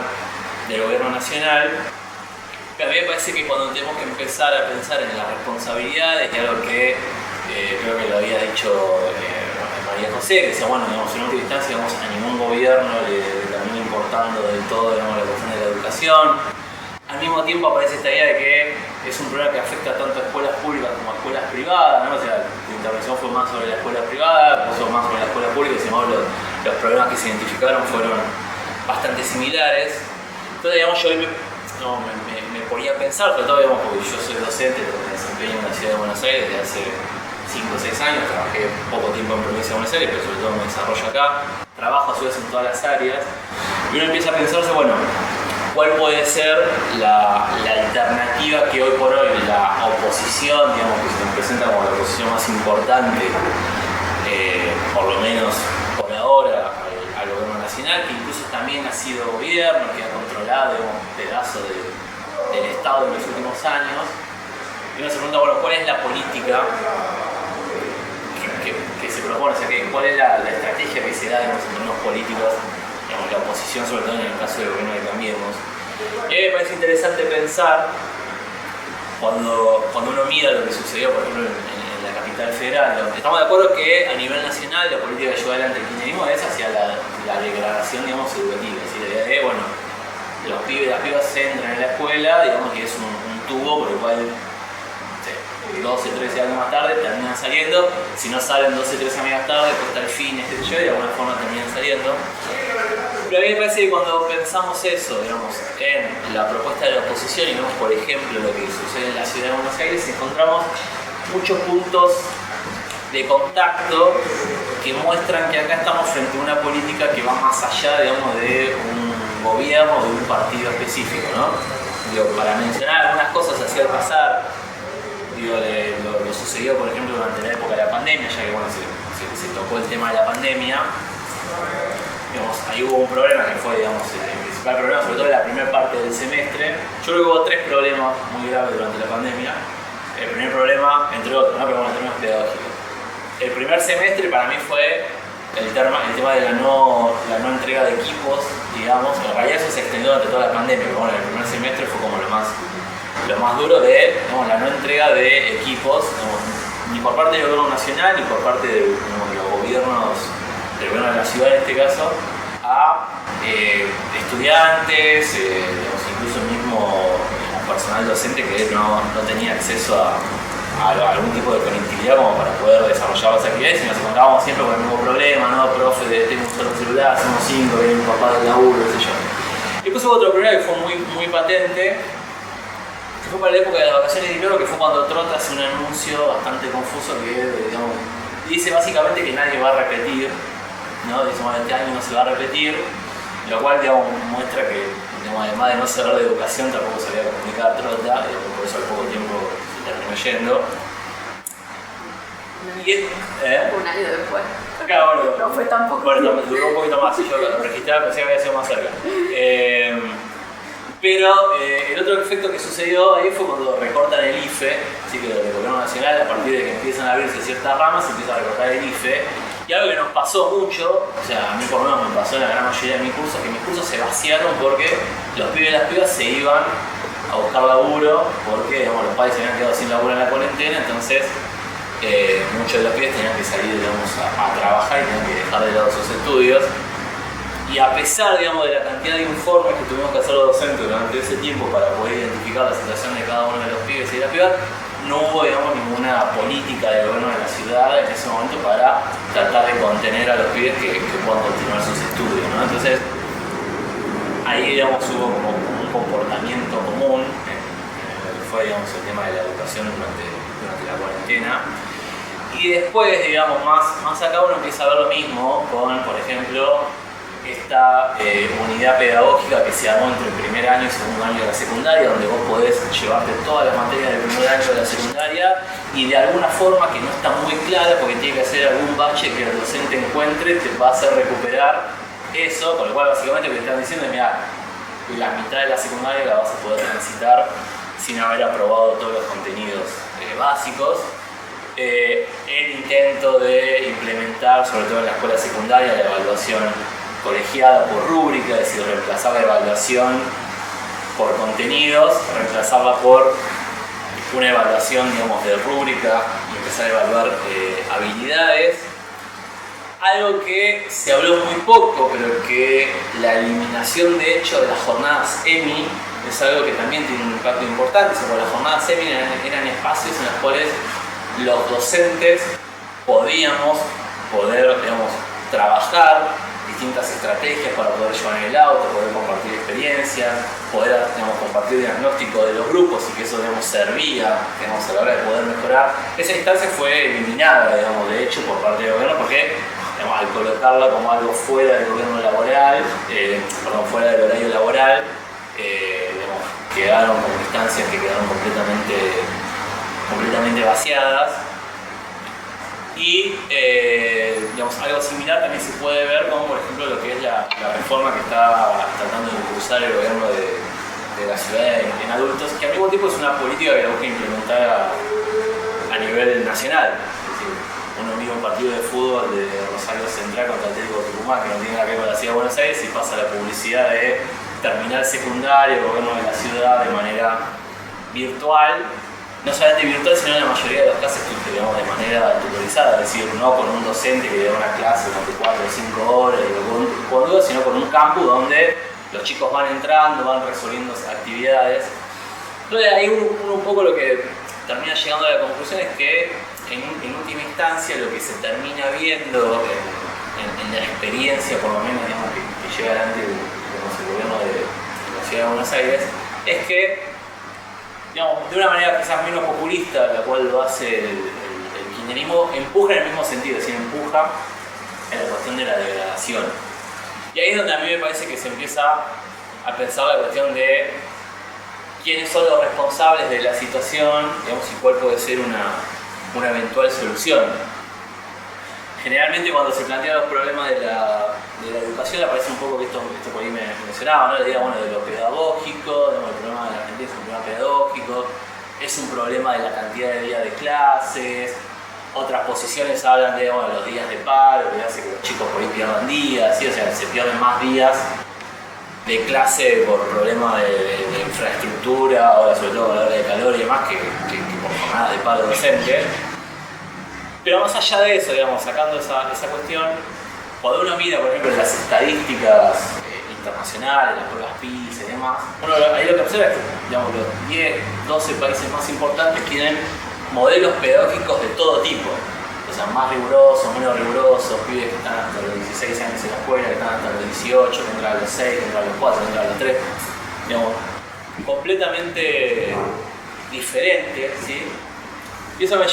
del gobierno nacional. A mí me parece que cuando tenemos que empezar a pensar en las responsabilidades, y algo que creo que lo había dicho María José, que decía, bueno, digamos, en última instancia, digamos, a ningún gobierno le termina importando del todo, digamos, la cuestión de la educación. Al mismo tiempo aparece esta idea de que es un problema que afecta tanto a escuelas públicas como a escuelas privadas, ¿no? O sea, la intervención fue más sobre la escuela privada, puso más sobre la escuela pública, y los problemas que se identificaron fueron bastante similares. Entonces, digamos, yo me ponía a pensar, sobre todo, digamos, porque yo soy docente, me desempeño en la ciudad de Buenos Aires desde hace 5 o 6 años, trabajé poco tiempo en provincia de Buenos Aires, pero sobre todo me desarrollo acá, trabajo a su vez en todas las áreas, y uno empieza a pensarse, bueno, ¿cuál puede ser la alternativa que hoy por hoy la oposición, digamos, que se nos presenta como la oposición más importante, por lo menos por ahora, al gobierno nacional, que incluso también ha sido gobierno, que ha controlado, digamos, un pedazo del Estado en los últimos años? Y uno se pregunta, bueno, ¿cuál es la política que se propone? O sea, ¿cuál es la estrategia que se da, digamos, en términos políticos, digamos, la oposición, sobre todo en el caso del gobierno de Cambiemos? Y a mí me parece interesante pensar, cuando uno mira lo que sucedió, por ejemplo, en la capital federal, estamos de acuerdo que a nivel nacional la política que lleva adelante el kirchnerismo es hacia la degradación, digamos, educativa. Es decir, la idea de, bueno, los pibes y las pibas se entran en la escuela, digamos que es un tubo por el cual 12, 13 años más tarde terminan saliendo. Si no salen 12, 13 años más tarde, pues está el fin, y de alguna forma terminan saliendo. Pero a mí me parece que cuando pensamos eso, digamos, en la propuesta de la oposición y vemos, por ejemplo, lo que sucede en la ciudad de Buenos Aires, encontramos muchos puntos de contacto que muestran que acá estamos frente a una política que va más allá, digamos, de un gobierno o de un partido específico, ¿no? Digo, para mencionar algunas cosas así al pasar, lo sucedió, por ejemplo, durante la época de la pandemia, ya que bueno, se tocó el tema de la pandemia. Digamos, ahí hubo un problema que fue, digamos, el principal problema, sobre todo en la primera parte del semestre. Yo creo que hubo 3 problemas muy graves durante la pandemia. El primer problema, entre otros, ¿no? Pero bueno, en términos pedagógicos. El primer semestre para mí fue el tema de la no entrega de equipos, digamos. En realidad eso se extendió durante toda la pandemia, pero bueno, el primer semestre fue como lo más duro de, digamos, la no entrega de equipos, digamos, ni por parte del gobierno nacional ni por parte de los gobiernos, del gobierno de la ciudad en este caso, a estudiantes, digamos, incluso el mismo personal docente que no tenía acceso a algún tipo de conectividad como para poder desarrollar las actividades, y nos encontrábamos siempre con el mismo problema, ¿no? Profe, tengo un solo celular, somos 5, viene mi papá del laburo, qué sé yo. Y después hubo otro problema que fue muy patente, que fue para la época de las vacaciones de invierno, que fue cuando Trota hace un anuncio bastante confuso que, digamos, dice básicamente que nadie va a repetir, ¿no? Dice, bueno, este año no se va a repetir, lo cual, digamos, muestra que, digamos, además de no saber de educación, tampoco sabía comunicar Trota, y por eso al poco tiempo se terminó yendo. Un año después. Claro, bueno, no fue tampoco. Bueno, duró un poquito más, y yo lo registraba, pensé que había sido más cerca. Pero el otro efecto que sucedió ahí fue cuando recortan el IFE, así que el gobierno nacional, a partir de que empiezan a abrirse ciertas ramas, se empieza a recortar el IFE. Y algo que nos pasó mucho, o sea, a mí por lo menos me pasó en la gran mayoría de mis cursos, que mis cursos se vaciaron porque los pibes y las pibas se iban a buscar laburo, porque, digamos, los padres se habían quedado sin laburo en la cuarentena, entonces muchos de los pibes tenían que salir, digamos, a trabajar y tenían que dejar de lado sus estudios. Y a pesar, digamos, de la cantidad de informes que tuvimos que hacer los docentes durante ese tiempo para poder identificar la situación de cada uno de los pibes y las pibas, no hubo, digamos, ninguna política del gobierno de la ciudad en ese momento para tratar de contener a los pibes que puedan continuar sus estudios, ¿no? Entonces, ahí, digamos, hubo como un comportamiento común, fue, digamos, el tema de la educación durante la cuarentena. Y después, digamos, más acá uno empieza a ver lo mismo con, por ejemplo, esta unidad pedagógica que se armó entre el primer año y segundo año de la secundaria, donde vos podés llevarte todas las materias del primer año de la secundaria y de alguna forma que no está muy clara, porque tiene que hacer algún bache que el docente encuentre, te va a hacer recuperar eso, con lo cual básicamente lo que te están diciendo es, mira, la mitad de la secundaria la vas a poder transitar sin haber aprobado todos los contenidos básicos. El intento de implementar, sobre todo en la escuela secundaria, la evaluación colegiada por rúbrica, es decir, reemplazar la evaluación por contenidos, reemplazarla por una evaluación, digamos, de rúbrica y empezar a evaluar habilidades. Algo que se habló muy poco, pero que la eliminación de hecho de las jornadas EMI es algo que también tiene un impacto importante. O sea, las jornadas EMI eran espacios en los cuales los docentes podíamos digamos, trabajar distintas estrategias para poder llevar en el auto, poder compartir experiencias, poder, digamos, compartir diagnóstico de los grupos y que eso, digamos, servía, digamos, a la hora de poder mejorar. Esa instancia fue eliminada, digamos, de hecho, por parte del gobierno porque, digamos, al colocarla como algo fuera del gobierno laboral, fuera del horario laboral, digamos, quedaron como instancias que quedaron completamente vaciadas. Y digamos, algo similar también se puede ver como, por ejemplo, lo que es la reforma que está tratando de impulsar el gobierno de la ciudad en adultos, que al mismo tiempo es una política que la busca implementar a nivel nacional. Es decir, uno mira un partido de fútbol de Rosario Central contra Atlético Tucumán, que no tiene nada que ver con la ciudad de Buenos Aires, y pasa la publicidad de terminal secundario, gobierno de la ciudad de manera virtual. No solamente virtual, sino en la mayoría de los casos, digamos, de manera tutorizada, es decir, no con un docente que da una clase durante 4 o 5 horas, sino con un campus donde los chicos van entrando, van resolviendo actividades. Entonces ahí uno un poco lo que termina llegando a la conclusión es que en última instancia lo que se termina viendo en la experiencia, por lo menos, digamos, que lleva adelante el gobierno de la ciudad de Buenos Aires, es que, digamos, de una manera quizás menos populista, la cual lo hace el kirchnerismo, empuja en el mismo sentido, es decir, empuja en la cuestión de la degradación. Y ahí es donde a mí me parece que se empieza a pensar la cuestión de quiénes son los responsables de la situación, digamos, y cuál puede ser una eventual solución. Generalmente cuando se plantean los problemas de la educación aparece un poco que esto por ahí me mencionaba, ¿no? La idea, bueno, de lo pedagógico, digamos, el problema de la Argentina es un problema pedagógico, es un problema de la cantidad de días de clases. Otras posiciones hablan de, bueno, los días de paro, que hace que los chicos por ahí pierdan días, ¿sí? O sea, se pierden más días de clase por problemas de infraestructura, ahora sobre todo a la hora de calor y demás, que por jornadas de paro docente. Pero más allá de eso, digamos, sacando esa cuestión, cuando uno mira, por ejemplo, las estadísticas internacionales, las pruebas PISA y demás, uno ahí lo que observa es que, digamos, los 10, 12 países más importantes tienen modelos pedagógicos de todo tipo. O sea, más rigurosos, menos rigurosos, pibes que están hasta los 16 años en la escuela, que están hasta los 18, que entran a los 6, que entran a los 4, que entran a los 3. Digamos, completamente diferente, ¿sí? Y eso me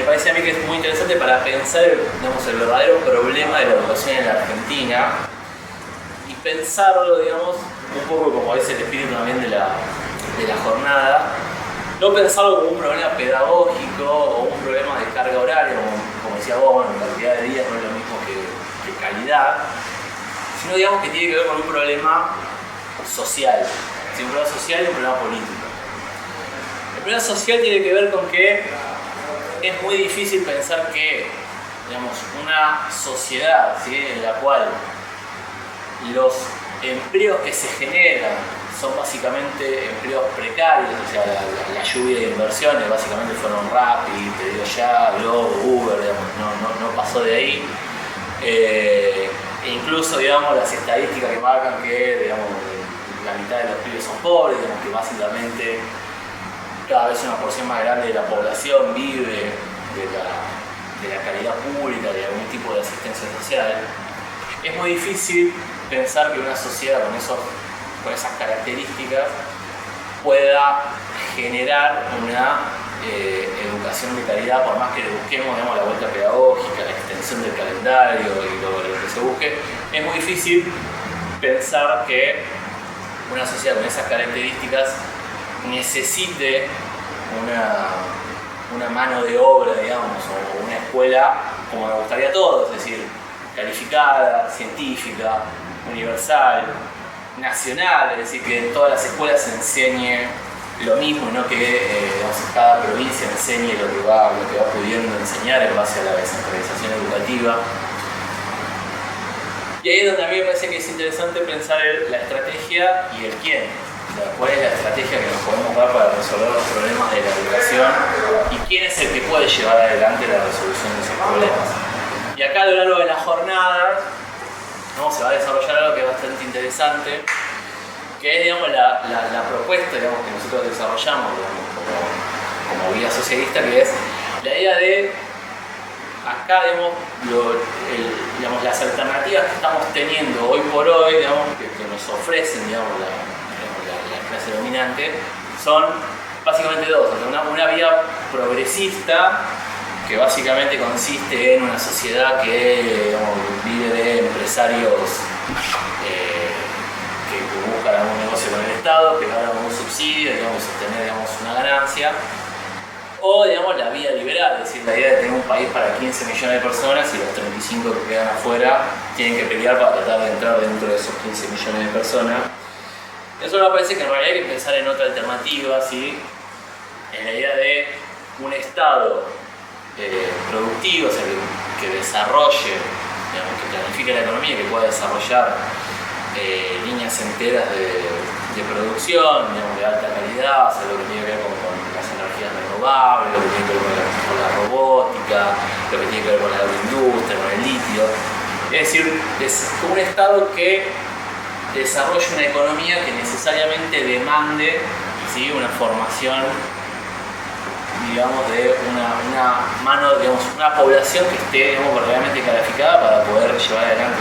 parece a mí que es muy interesante para pensar, digamos, el verdadero problema de la educación en la Argentina y pensarlo, digamos, un poco como es el espíritu también de la jornada, no pensarlo como un problema pedagógico o un problema de carga horaria, como decía vos, bueno, cantidad de días no es lo mismo que calidad, sino, digamos, que tiene que ver con un problema social, ¿sí? Un problema social y un problema político. El problema social tiene que ver con que es muy difícil pensar que, digamos, una sociedad, ¿sí?, en la cual los empleos que se generan son básicamente empleos precarios, o sea, la lluvia de inversiones básicamente fueron Rappi, Pedido Ya, Globo, Uber, digamos, no pasó de ahí. E incluso, digamos, las estadísticas que marcan que, digamos, la mitad de los pibes son pobres, digamos, que básicamente cada vez una porción más grande de la población vive de la calidad pública, de algún tipo de asistencia social. Es muy difícil pensar que una sociedad con esas características pueda generar una educación de calidad, por más que le busquemos, digamos, la vuelta pedagógica, la extensión del calendario y lo que se busque. Es muy difícil pensar que una sociedad con esas características necesite una mano de obra, digamos, o una escuela como nos gustaría a todos, es decir, calificada, científica, universal, nacional, es decir, que en todas las escuelas se enseñe lo mismo, no que digamos, cada provincia enseñe lo que va pudiendo enseñar en base a la descentralización educativa. Y ahí es donde a mí me parece que es interesante pensar la estrategia y el quién. O sea, ¿cuál es la estrategia que nos podemos dar para resolver los problemas de la educación? ¿Y quién es el que puede llevar adelante la resolución de esos problemas? Y acá a lo largo de la jornada, ¿no? Se va a desarrollar algo que es bastante interesante, que es, digamos, la propuesta, digamos, que nosotros desarrollamos, digamos, como guía socialista, que es la idea de acá, digamos, las alternativas que estamos teniendo hoy por hoy, digamos, que nos ofrecen, digamos, la clase dominante, son básicamente dos. O sea, una vía progresista, que básicamente consiste en una sociedad que, digamos, vive de empresarios que buscan algún negocio con el Estado, que ganan un subsidio, digamos, obtener, digamos, una ganancia. O, digamos, la vía liberal, es decir, la idea de tener un país para 15 millones de personas y los 35 que quedan afuera tienen que pelear para tratar de entrar dentro de esos 15 millones de personas. Eso me parece que en realidad hay que pensar en otra alternativa, ¿sí? En la idea de un Estado productivo, o sea, que desarrolle, digamos, que planifique la economía, que pueda desarrollar líneas enteras de producción, digamos, de alta calidad, o sea, lo que tiene que ver con las energías renovables, lo que tiene que ver con la robótica, lo que tiene que ver con la agroindustria, con el litio. Es decir, es como un Estado que desarrolle una economía que necesariamente demande, ¿sí?, una formación, digamos, de una mano, digamos, una población que esté, digamos, verdaderamente calificada para poder llevar adelante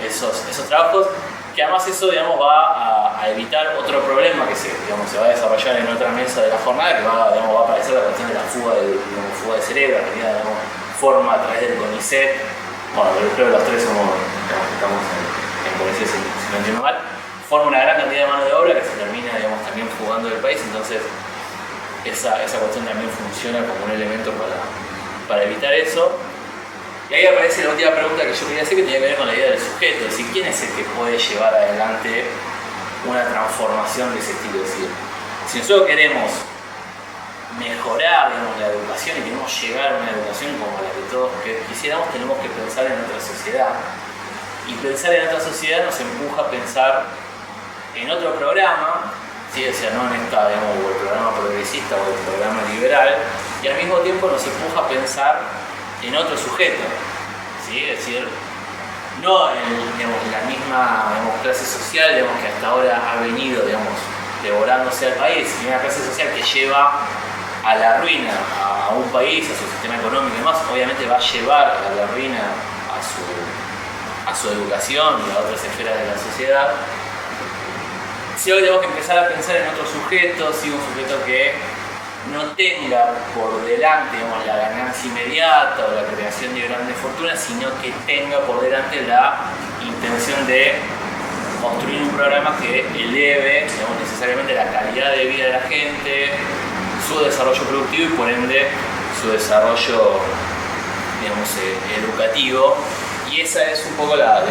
esos trabajos, que además eso, digamos, va a evitar otro problema que digamos, se va a desarrollar en otra mesa de la jornada, que va a aparecer la cuestión de la fuga de cerebro, en realidad, digamos, forma a través del CONICET. Bueno, creo que los tres estamos en CONICET, si no entiendo mal, forma una gran cantidad de mano de obra que se termina, digamos, también fugando del país. Entonces esa cuestión también funciona como un elemento para evitar eso. Y ahí aparece la última pregunta que yo quería hacer, que tiene que ver con la idea del sujeto, es decir, ¿quién es el que puede llevar adelante una transformación de ese estilo? Es decir, si nosotros queremos mejorar, digamos, la educación y queremos llegar a una educación como la que todos quisiéramos, tenemos que pensar en otra sociedad. Y pensar en otra sociedad nos empuja a pensar en otro programa, ¿sí? O sea, no en esta, digamos, o el programa progresista o el programa liberal, y al mismo tiempo nos empuja a pensar en otro sujeto, ¿sí? Es decir, no en, digamos, la misma, digamos, clase social, digamos, que hasta ahora ha venido, digamos, devorándose al país, sino una clase social que lleva a la ruina a un país, a su sistema económico y demás. Obviamente va a llevar a la ruina a su educación y a otras esferas de la sociedad. Si hoy tenemos que empezar a pensar en otro sujeto, ¿sí? Un sujeto que no tenga por delante, digamos, la ganancia inmediata o la creación de grandes fortunas, sino que tenga por delante la intención de construir un programa que eleve, digamos, necesariamente la calidad de vida de la gente, su desarrollo productivo y por ende su desarrollo, digamos, educativo. Y esa es un poco la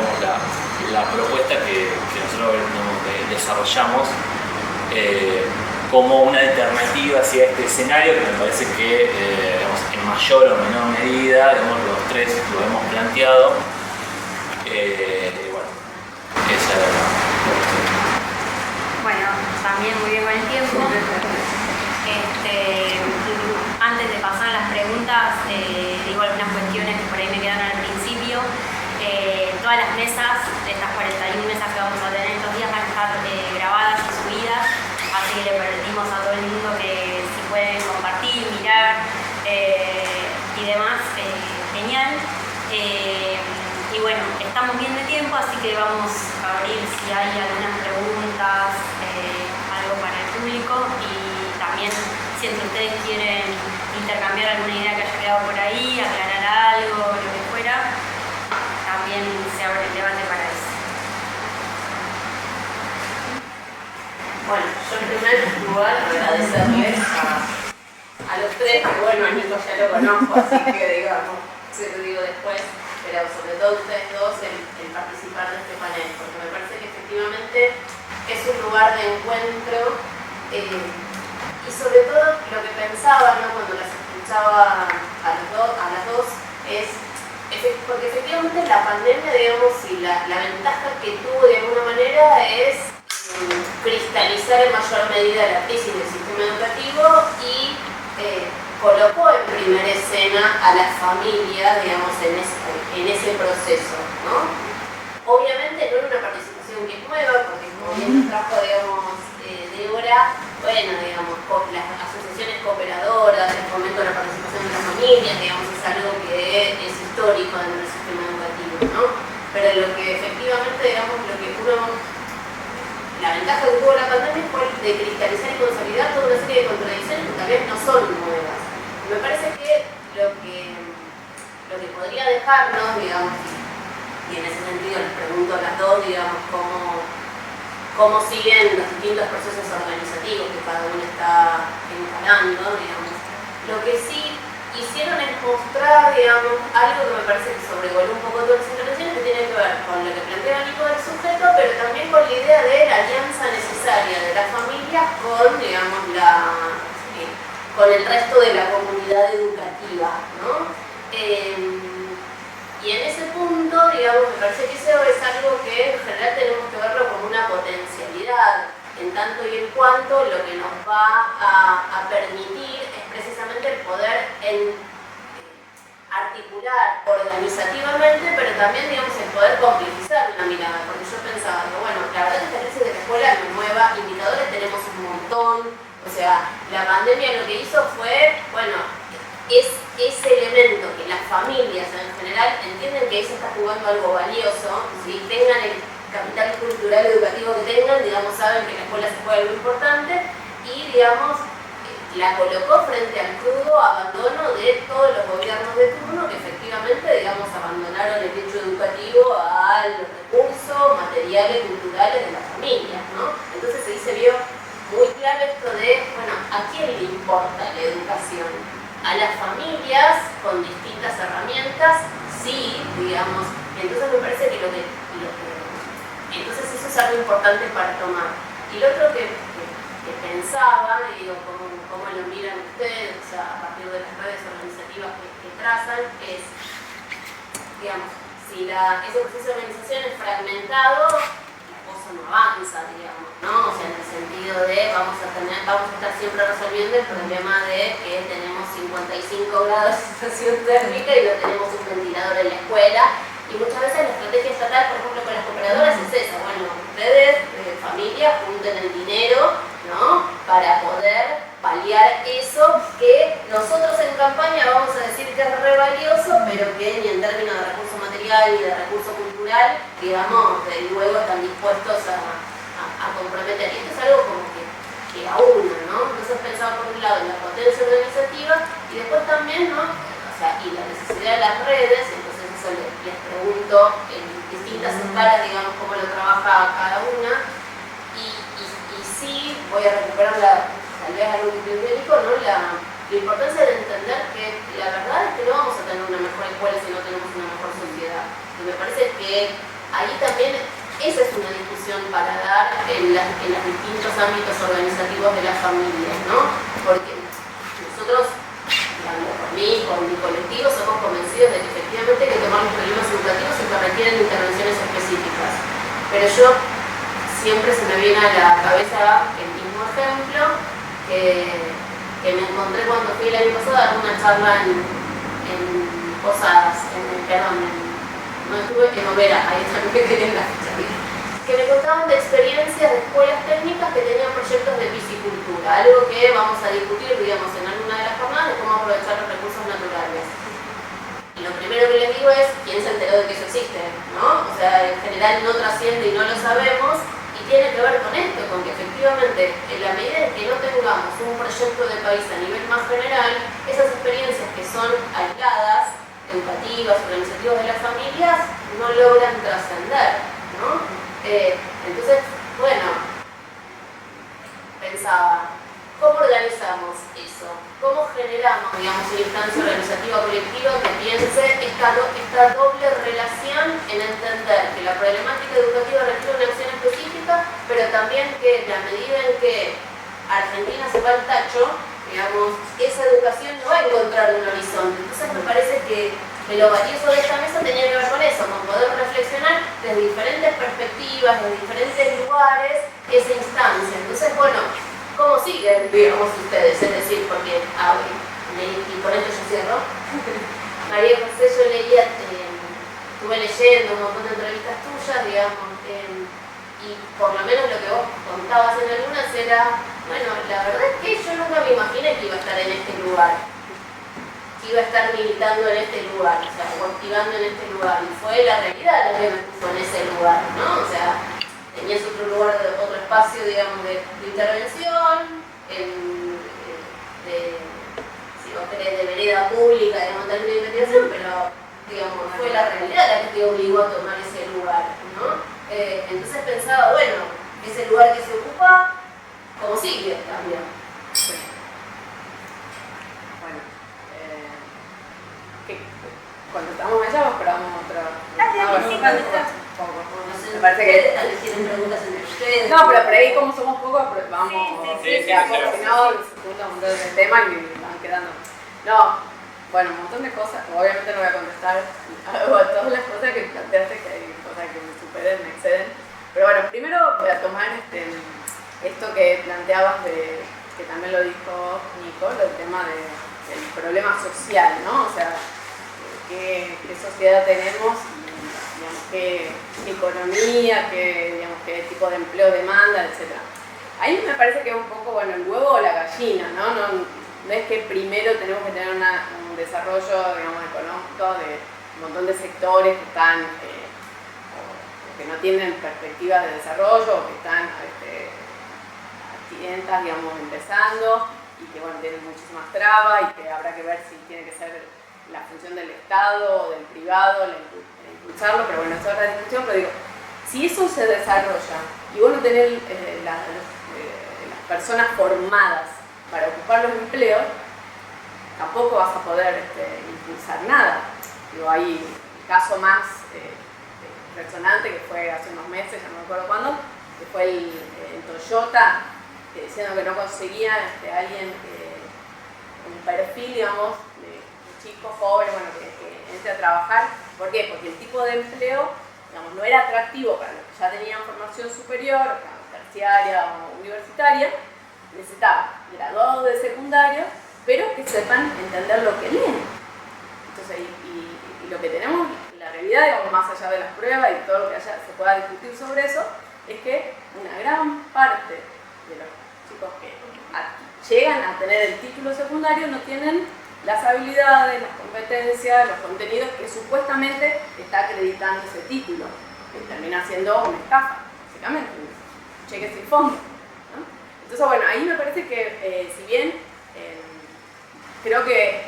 propuesta que nosotros, digamos, desarrollamos como una alternativa hacia este escenario, que me parece que, digamos, en mayor o menor medida, digamos, los tres lo hemos planteado. Bueno, esa era la cuestión. Bueno, también muy bien con el tiempo. Antes de pasar a las preguntas, digo algunas cuestiones que por ahí me quedaron al principio. Todas las mesas, estas 41 mesas que vamos a tener estos días, van a estar grabadas y subidas, así que le permitimos a todo el mundo que si pueden compartir, mirar y demás, genial. Y bueno, estamos bien de tiempo, así que vamos a abrir si hay algunas preguntas, algo para el público, y también si entre ustedes quieren intercambiar alguna idea que haya quedado por ahí, aclarar algo, lo que fuera, también se abre el debate para eso. Bueno, yo en primer lugar agradecerles a los tres, que bueno, a Nico ya lo conozco, así que digamos, se lo digo después, pero sobre todo ustedes dos en participar de este panel, porque me parece que efectivamente es un lugar de encuentro, y sobre todo lo que pensaba, ¿no?, cuando las escuchaba a las dos, es porque efectivamente la pandemia, digamos, y la ventaja que tuvo de alguna manera es cristalizar en mayor medida la crisis del sistema educativo y colocó en primera escena a la familia, digamos, en ese proceso, ¿no? Obviamente no era una participación que es nueva, porque como bien nos trajo, digamos, Débora, bueno, digamos, las asociaciones cooperadoras, el fomento de la participación de las familias, digamos, es algo que es histórico dentro del sistema educativo, ¿no? Pero lo que efectivamente, digamos, la ventaja que tuvo la pandemia fue de cristalizar y consolidar toda una serie de contradicciones que tal vez no son nuevas. Me parece que lo que podría dejarnos, digamos, y en ese sentido les pregunto a las dos, digamos, cómo siguen los distintos procesos organizativos que cada uno está encarando, digamos. Lo que sí hicieron es mostrar, digamos, algo que me parece que sobrevoló un poco todas las intervenciones, que tiene que ver con lo que plantea Nico del sujeto, pero también con la idea de la alianza necesaria de las familias con, digamos, con el resto de la comunidad educativa, ¿no? Y en ese punto, digamos, me parece que eso es algo que en general tenemos que verlo como una potencialidad, en tanto y en cuanto lo que nos va a permitir es precisamente el poder articular organizativamente, pero también, digamos, el poder complejizar una mirada, porque yo pensaba que, bueno, la verdad es que esta crisis de la escuela no es nueva, indicadores tenemos un montón, o sea, la pandemia lo que hizo fue, bueno, es ese elemento que las familias en general entienden que ahí se está jugando algo valioso, si tengan el capital cultural educativo que tengan, digamos, saben que en la escuela se juega algo importante y, digamos, la colocó frente al crudo abandono de todos los gobiernos de turno que efectivamente, digamos, abandonaron el hecho educativo a los recursos materiales, culturales de las familias, ¿no? Entonces ahí se vio muy claro esto de, bueno, ¿a quién le importa la educación? A las familias con distintas herramientas, sí, digamos. Entonces me parece que entonces eso es algo importante para tomar. Y lo otro que pensaba, y digo, cómo lo miran ustedes, o sea, a partir de las redes organizativas que trazan, es, digamos, si ese proceso de organización es fragmentado, la cosa no avanza, digamos, ¿no? O sea, en el sentido de vamos a estar siempre resolviendo el problema de que tenemos 55 grados de sensación térmica y no tenemos un ventilador en la escuela. Y muchas veces la estrategia estatal, por ejemplo, con las cooperadoras es esa. Bueno, ustedes, familias, junten el dinero, ¿no? Para poder paliar eso que nosotros en campaña vamos a decir que es re valioso, pero que ni en términos de recurso material ni de recurso cultural, digamos, luego están dispuestos a comprometer. Y esto es algo como que aúna, ¿no? Entonces pensaba por un lado en la potencia organizativa y después también, ¿no? O sea, y la necesidad de las redes. Entonces eso les pregunto en distintas escalas, digamos, cómo lo trabaja cada una. Y sí, voy a recuperar tal vez algo bibliográfico, ¿no? La importancia de entender que la verdad es que no vamos a tener una mejor escuela si no tenemos una mejor sociedad. Y me parece que ahí también esa es una discusión para dar en los distintos ámbitos organizativos de las familias, ¿no? Porque nosotros, hablando por mí, con mi colectivo, somos convencidos de que efectivamente hay que tomar los problemas educativos y que requieren intervenciones específicas. Pero yo siempre se me viene a la cabeza el mismo ejemplo que me encontré cuando fui el año pasado a dar una charla en Posadas, no estuve en Overa, ahí está lo que quería la ficha, que me contaban de experiencias de escuelas técnicas que tenían proyectos de piscicultura, algo que vamos a discutir, digamos, en alguna de las jornadas de cómo aprovechar los recursos naturales. Y lo primero que les digo es, ¿quién se enteró de que eso existe? ¿No? O sea, en general no trasciende y no lo sabemos, y tiene que ver con esto, con que efectivamente, en la medida en que no tengamos un proyecto de país a nivel más general, esas experiencias que son aisladas, educativas, organizativas de las familias, no logran trascender, ¿no? Entonces, bueno, pensaba, ¿cómo organizamos eso? ¿Cómo generamos, digamos, una instancia organizativa colectiva que piense esta doble relación en entender que la problemática educativa requiere una acción específica, pero también que en la medida en que Argentina se va al tacho, digamos, esa educación no va a encontrar un horizonte. Entonces me parece que lo valioso de esta mesa tenía que ver con eso, con poder reflexionar desde diferentes perspectivas, desde diferentes lugares, esa instancia. Entonces, bueno, ¿cómo siguen, digamos, ustedes? Es decir, porque, y con esto yo cierro, María José, yo leía, estuve leyendo un montón de entrevistas tuyas, digamos, y por lo menos lo que vos contabas en algunas era, bueno, la verdad es que yo nunca me imaginé que iba a estar en este lugar, que iba a estar militando en este lugar, o sea, o activando en este lugar, y fue la realidad la que me puso en ese lugar, ¿no? O sea, tenías otro lugar, otro espacio, digamos, de intervención, si vos querés, de vereda pública, de montar una investigación, pero, digamos, fue la realidad la que te obligó a tomar ese lugar, ¿no? Entonces pensaba, bueno, ese lugar que se ocupa, ¿cómo sigue también? Sí. Bueno, cuando estamos allá vos probamos otra. No sé, me parece que tal vez tienen preguntas entre ustedes. no, pero por ahí como somos pocos, vamos sí, ya claro. porque si no se junta un montón de temas y van quedando. No, bueno, un montón de cosas, obviamente no voy a contestar a todas las cosas que planteaste, que hay cosas que me superen, me exceden. Pero bueno, primero voy a tomar esto que planteabas que también lo dijo Nico, el tema del problema social, ¿no? O sea, qué sociedad tenemos y digamos, qué economía, qué tipo de empleo demanda, etc. Ahí me parece que es un poco, bueno, el huevo o la gallina, ¿no? No es que primero tenemos que tener un desarrollo, digamos, económico de un montón de sectores que están, que no tienen perspectivas de desarrollo o que están accidentas, digamos, empezando y que, bueno, tienen muchísimas trabas y que habrá que ver si tiene que ser la función del Estado o del privado el impulsarlo, pero bueno, eso es otra discusión, pero digo, si eso se desarrolla y vos no tenés las personas formadas para ocupar los empleos, tampoco vas a poder impulsar nada. Digo, hay un caso más resonante que fue hace unos meses, ya no me acuerdo cuándo, que fue el Toyota, diciendo que no conseguía alguien, un perfil, digamos, de chicos jóvenes, bueno, que entre a trabajar. ¿Por qué? Porque el tipo de empleo, digamos, no era atractivo para los que ya tenían formación superior, terciaria o universitaria, necesitaban graduados de secundario, pero que sepan entender lo que leen. Entonces, y lo que tenemos, la realidad, digamos, más allá de las pruebas y todo lo que se pueda discutir sobre eso, es que una gran parte de los chicos que llegan a tener el título secundario no tienen las habilidades, las competencias, los contenidos que supuestamente está acreditando ese título, que termina siendo una estafa, básicamente, un cheque sin fondo, ¿no? Entonces, bueno, ahí me parece que si bien creo que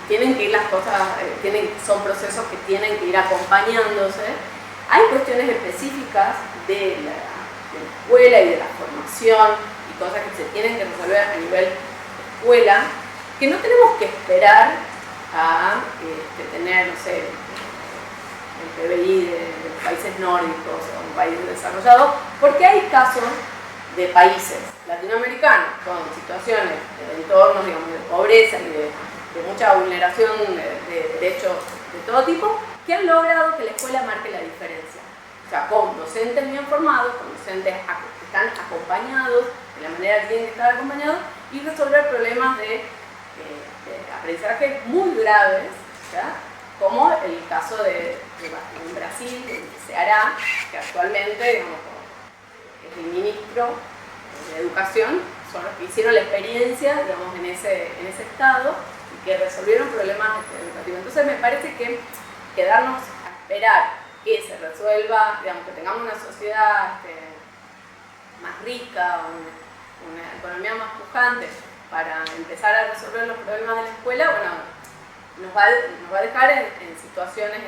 tienen que ir las cosas, son procesos que tienen que ir acompañándose, hay cuestiones específicas de la escuela y de la formación y cosas que se tienen que resolver a nivel escuela, que no tenemos que esperar a tener, no sé, el PBI de los países nórdicos o un país desarrollado, porque hay casos de países latinoamericanos con situaciones de entornos, digamos, de pobreza y de mucha vulneración de derechos de todo tipo, que han logrado que la escuela marque la diferencia. O sea, con docentes bien formados, con docentes que están acompañados de la manera que tienen que estar acompañados y resolver problemas de aprendizaje muy graves, ¿ya? Como el caso de Brasil, de Ceará, que actualmente, digamos, es el ministro de Educación, son los que hicieron la experiencia, digamos, en ese estado y que resolvieron problemas educativos. Entonces me parece que quedarnos a esperar que se resuelva, digamos, que tengamos una sociedad más rica, una economía más pujante, para empezar a resolver los problemas de la escuela, bueno, nos va a dejar en situaciones,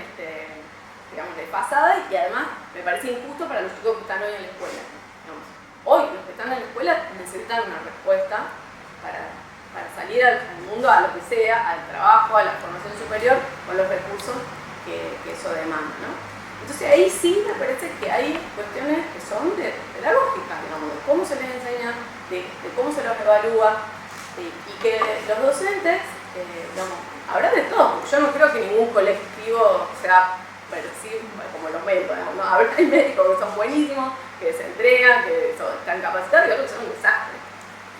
digamos, desfasadas, y además me parece injusto para los chicos que están hoy en la escuela. Digamos, hoy los que están en la escuela necesitan una respuesta para salir al mundo, a lo que sea, al trabajo, a la formación superior, con los recursos que eso demanda, ¿no? Entonces ahí sí me parece que hay cuestiones que son pedagógicas, digamos, de cómo se les enseña, de cómo se los evalúa, y que los docentes, digamos, habrá de todo, porque yo no creo que ningún colectivo sea percibido como como los médicos, ¿no? A ver, hay médicos que son buenísimos, que se entregan, que están capacitados y otros que son un desastre.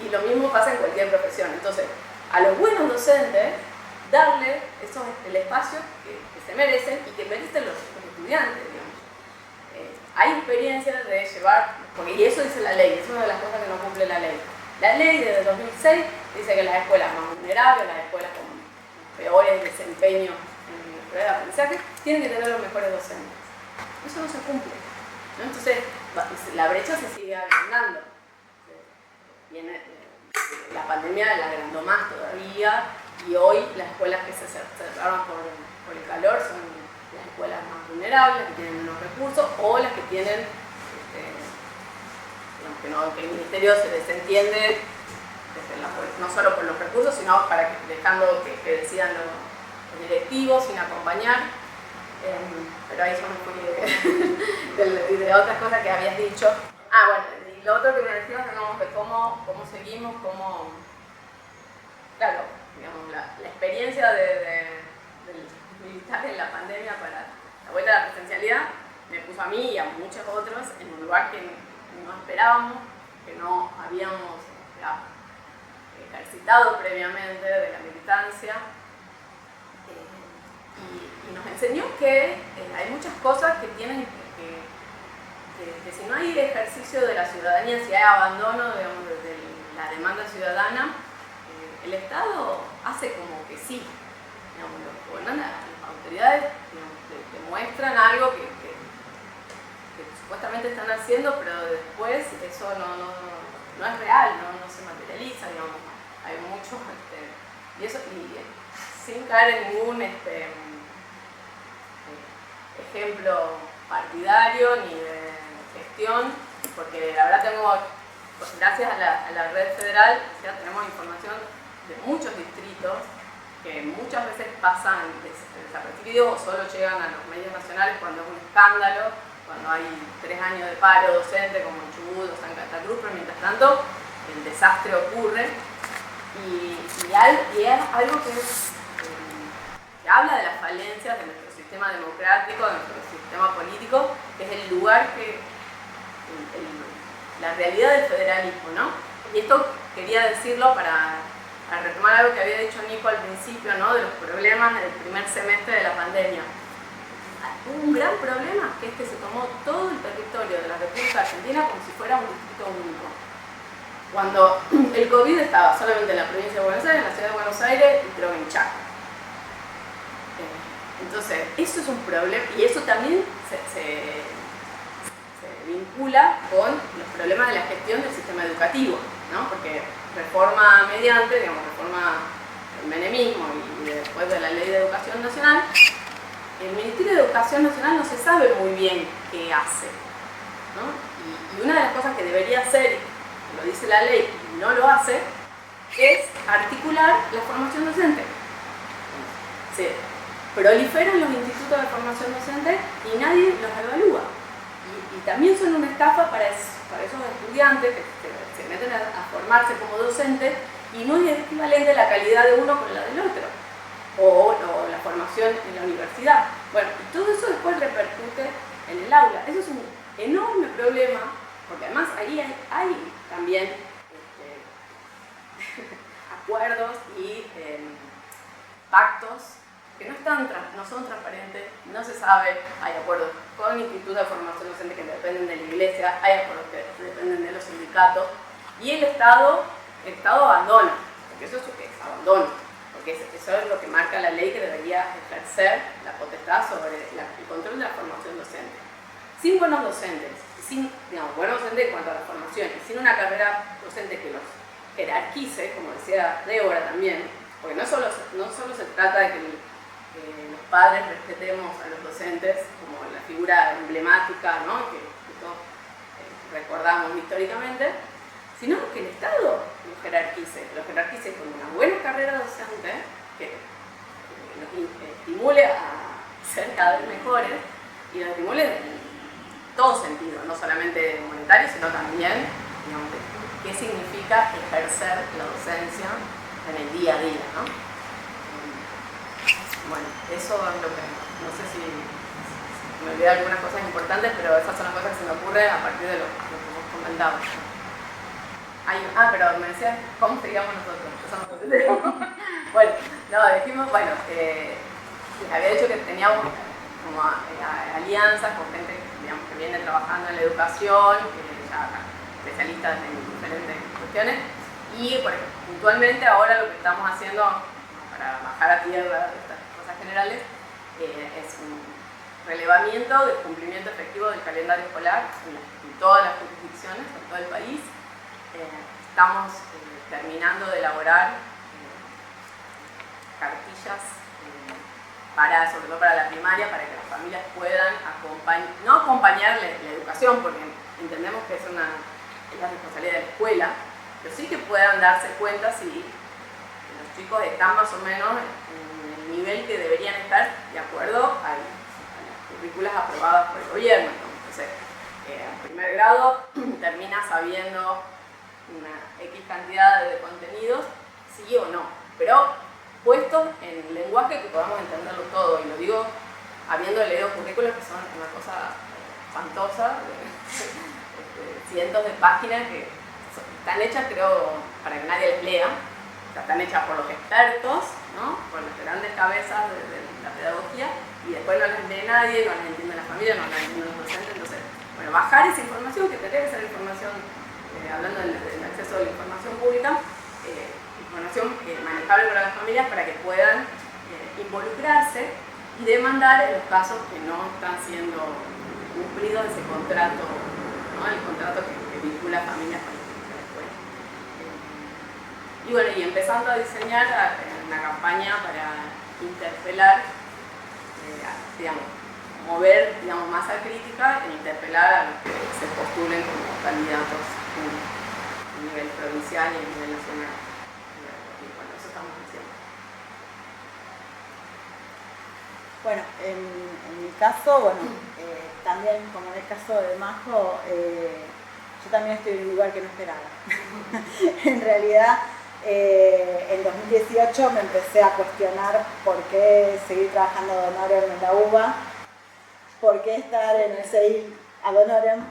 Y lo mismo pasa en cualquier profesión. Entonces, a los buenos docentes, darle el espacio que se merecen y que merecen los estudiantes, digamos. Hay experiencias de llevar, y eso dice la ley, es una de las cosas que no cumple la ley. La ley desde 2006 dice que las escuelas más vulnerables, las escuelas con peores desempeños en el de aprendizaje, tienen que tener los mejores docentes. Eso no se cumple, ¿no? Entonces, la brecha se sigue agrandando. La pandemia la agrandó más todavía, y hoy las escuelas que se cerraron por el calor son las escuelas más vulnerables, las que tienen menos recursos, o las que tienen, digamos que el ministerio se desentiende, no solo por los recursos, sino dejando que decidan los directivos sin acompañar. Pero ahí yo me fui de otras cosas que habías dicho. Bueno, y lo otro que me decías, digamos, de cómo seguimos, claro, digamos, la experiencia del militar en la pandemia para la vuelta a la presencialidad me puso a mí y a muchos otros en un lugar que no esperábamos, que no habíamos ejercitado previamente de la militancia, y nos enseñó que hay muchas cosas que tienen que si no hay ejercicio de la ciudadanía, si hay abandono de la demanda ciudadana, el Estado hace como que sí. Digamos, las autoridades demuestran algo que supuestamente están haciendo, pero después eso no es real, no se materializa, digamos. Hay muchos, y sin caer en ningún ejemplo partidario ni de gestión, porque la verdad gracias a la red federal, ya tenemos información de muchos distritos que muchas veces pasan desapercibidos o solo llegan a los medios nacionales cuando es un escándalo, cuando hay 3 años de paro docente como en Chubut o San Cruz, pero mientras tanto el desastre ocurre y es algo que habla de las falencias de nuestro sistema democrático, de nuestro sistema político, que es el lugar la realidad del federalismo, ¿no? Y esto quería decirlo para retomar algo que había dicho Nico al principio, ¿no? De los problemas del primer semestre de la pandemia. Un gran problema que es que se tomó todo el territorio de la República Argentina como si fuera un distrito único. Cuando el COVID estaba solamente en la provincia de Buenos Aires, en la ciudad de Buenos Aires y creo que en Chaco. Entonces, eso es un problema, y eso también se vincula con los problemas de la gestión del sistema educativo, ¿no? Porque reforma mediante, digamos, reforma del menemismo y después de la Ley de Educación Nacional, el Ministerio de Educación Nacional no se sabe muy bien qué hace, ¿no? Y una de las cosas que debería hacer, lo dice la ley y no lo hace, es articular la formación docente. Se proliferan los institutos de formación docente y nadie los evalúa. Y también son una estafa para esos estudiantes que se meten a formarse como docentes y no es equivalente la calidad de uno con la del otro. O la formación en la universidad. Bueno, y todo eso después repercute en el aula. Eso es un enorme problema, porque además ahí hay también acuerdos y pactos que no son transparentes, no se sabe. Hay acuerdos con institutos de formación docente que dependen de la iglesia, hay acuerdos que dependen de los sindicatos, y el Estado abandona, porque eso es abandono. Porque eso es lo que marca la ley, que debería ejercer la potestad sobre el control de la formación docente. Sin buenos docentes, buenos docentes en cuanto a la formación, y sin una carrera docente que los jerarquice, como decía Débora también, porque no solo se trata de que los padres respetemos a los docentes como la figura emblemática, ¿no? que todos recordamos históricamente, sino que el Estado los jerarquice con una buena carrera docente que los estimule a ser cada vez mejores y los estimule en todo sentido, no solamente monetario, sino también, digamos, qué significa ejercer la docencia en el día a día, ¿no? Bueno, eso es lo que, no sé si me olvidé algunas cosas importantes, pero esas son las cosas que se me ocurren a partir de lo que hemos comentado. Pero me decían, ¿cómo seríamos nosotros? Bueno, no, dijimos, les había dicho que teníamos como alianzas con gente, digamos, que viene trabajando en la educación, ya especialistas en diferentes cuestiones, y puntualmente ahora lo que estamos haciendo para bajar a tierra estas cosas generales es un relevamiento del cumplimiento efectivo del calendario escolar en todas las jurisdicciones, en todo el país. Estamos terminando de elaborar cartillas sobre todo para la primaria, para que las familias puedan no acompañar la educación, porque entendemos que es la responsabilidad de la escuela, pero sí que puedan darse cuenta si los chicos están más o menos en el nivel que deberían estar de acuerdo a las currículas aprobadas por el gobierno. Entonces, en primer grado termina sabiendo una X cantidad de contenidos, sí o no, pero puestos en lenguaje que podamos entenderlo todo, y lo digo habiendo leído currículos que son una cosa espantosa, cientos de páginas que están hechas, creo, para que nadie les lea, o sea, están hechas por los expertos, ¿no? Por las grandes cabezas de la pedagogía, y después no les lee nadie, no les entiende la familia, no les entiende los docentes. Entonces, bueno, bajar esa información, que tendría que ser información, hablando del acceso a la información pública, información manejable para las familias, para que puedan involucrarse y demandar en los casos que no están siendo cumplidos ese contrato, ¿no? El contrato que vincula a familias con la escuela. Y bueno, y empezando a diseñar una campaña para interpelar, digamos, mover, digamos, masa crítica e interpelar a los que se postulen como candidatos a nivel provincial y a nivel nacional. Y bueno, eso estamos haciendo. Bueno, en mi caso, también como en el caso de Majo, yo también estoy en un lugar que no esperaba. En realidad, en 2018 me empecé a cuestionar por qué seguir trabajando ad honorem en la UBA, por qué estar en el CEI ad honorem,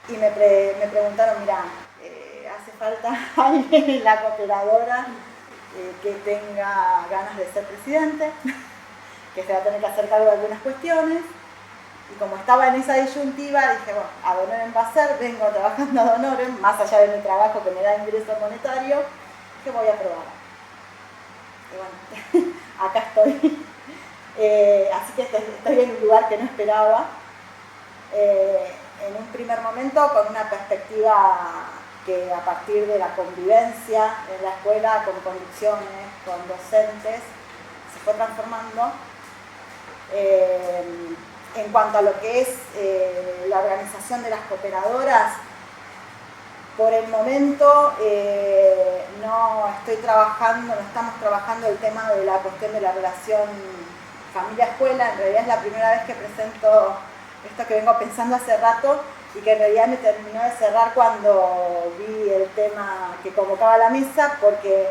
y me preguntaron, mira, hace falta alguien en la cooperadora que tenga ganas de ser presidente, que se va a tener que hacer cargo de algunas cuestiones, y como estaba en esa disyuntiva, dije, bueno, ad honorem va a ser, vengo trabajando ad honorem, más allá de mi trabajo que me da ingreso monetario, que voy a probar. Y bueno, acá estoy. Así que estoy en un lugar que no esperaba. En un primer momento con una perspectiva que a partir de la convivencia en la escuela, con conducciones, con docentes, se fue transformando. En cuanto a lo que es la organización de las cooperadoras, por el momento no estamos trabajando el tema de la cuestión de la relación familia-escuela. En realidad es la primera vez que presento esto que vengo pensando hace rato y que en realidad me terminó de cerrar cuando vi el tema que convocaba la mesa, porque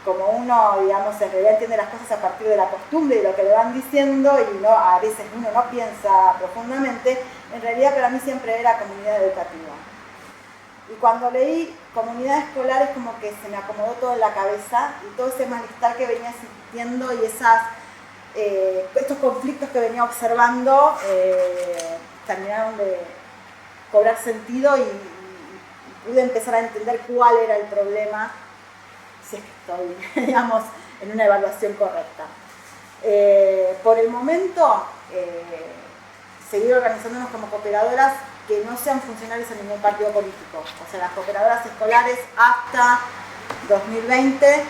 como uno, digamos, en realidad entiende las cosas a partir de la costumbre y de lo que le van diciendo, y a veces uno no piensa profundamente, en realidad para mí siempre era comunidad educativa. Y cuando leí comunidad escolar es como que se me acomodó todo en la cabeza, y todo ese malestar que venía sintiendo y estos conflictos que venía observando terminaron de cobrar sentido, y pude empezar a entender cuál era el problema, si es que estoy, digamos, en una evaluación correcta. Por el momento, seguir organizándonos como cooperadoras que no sean funcionarios en ningún partido político. O sea, las cooperadoras escolares hasta 2020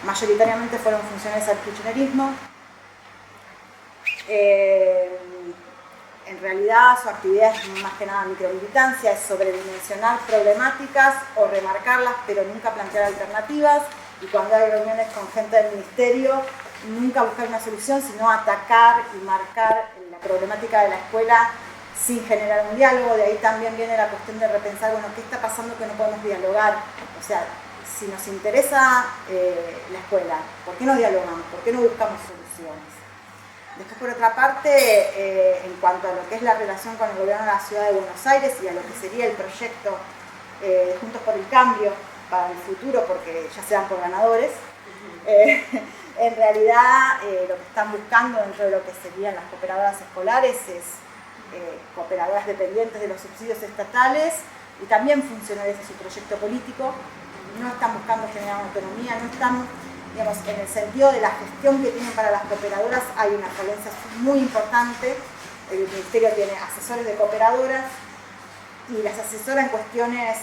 mayoritariamente fueron funcionarios al kirchnerismo. En realidad su actividad es más que nada micromilitancia, es sobredimensionar problemáticas o remarcarlas, pero nunca plantear alternativas, y cuando hay reuniones con gente del ministerio, nunca buscar una solución, sino atacar y marcar la problemática de la escuela sin generar un diálogo. De ahí también viene la cuestión de repensar, bueno, ¿qué está pasando que no podemos dialogar? O sea, si nos interesa la escuela, ¿por qué no dialogamos? ¿Por qué no buscamos soluciones? Después, por otra parte, en cuanto a lo que es la relación con el gobierno de la Ciudad de Buenos Aires y a lo que sería el proyecto Juntos por el Cambio para el futuro, porque ya se dan por ganadores, en realidad lo que están buscando dentro de lo que serían las cooperadoras escolares es cooperadoras dependientes de los subsidios estatales y también funcionarios de su proyecto político. No están buscando generar autonomía, no están, digamos, en el sentido de la gestión que tienen para las cooperadoras hay una falencia muy importante. El Ministerio tiene asesores de cooperadoras y las asesora en cuestiones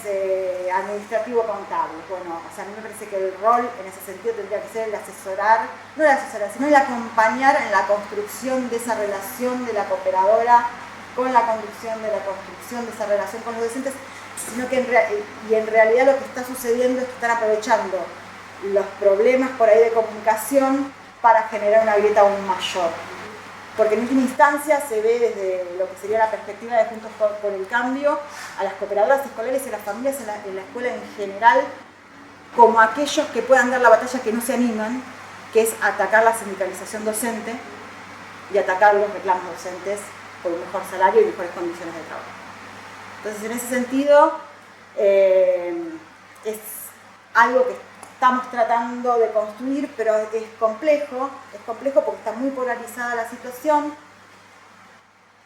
administrativo-contables. Bueno, o sea, a mí me parece que el rol en ese sentido tendría que ser el asesorar, no el asesorar, sino el acompañar en la construcción de esa relación de la cooperadora con la conducción de esa relación con los docentes, sino que en realidad lo que está sucediendo es que están aprovechando los problemas por ahí de comunicación para generar una grieta aún mayor. Porque en última instancia se ve desde lo que sería la perspectiva de Juntos por el Cambio a las cooperadoras escolares y a las familias en la escuela en general como aquellos que puedan dar la batalla que no se animan, que es atacar la sindicalización docente y atacar los reclamos docentes por un mejor salario y mejores condiciones de trabajo. Entonces, en ese sentido, es algo que estamos tratando de construir, pero es complejo porque está muy polarizada la situación.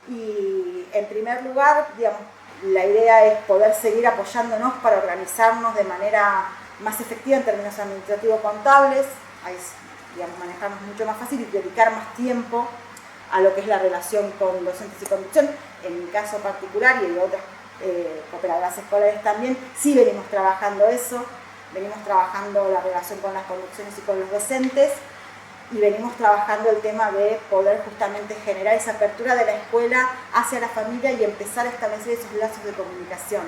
Y en primer lugar, digamos, la idea es poder seguir apoyándonos para organizarnos de manera más efectiva en términos administrativos contables, ahí, digamos, manejarnos mucho más fácil y dedicar más tiempo a lo que es la relación con docentes y conducción. En mi caso particular y en otras cooperadoras escolares también, sí venimos trabajando eso, venimos trabajando la relación con las conducciones y con los docentes y venimos trabajando el tema de poder justamente generar esa apertura de la escuela hacia la familia y empezar a establecer esos lazos de comunicación.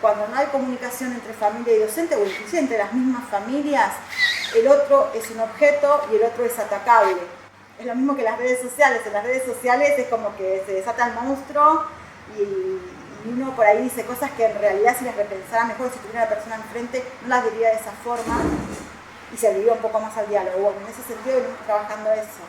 Cuando no hay comunicación entre familia y docente o inclusive entre las mismas familias, el otro es un objeto y el otro es atacable. Es lo mismo que las redes sociales. En las redes sociales es como que se desata el monstruo y uno por ahí dice cosas que en realidad si las repensara mejor, si tuviera la persona enfrente, no las diría de esa forma y se abriría un poco más al diálogo. Bueno, en ese sentido venimos trabajando eso.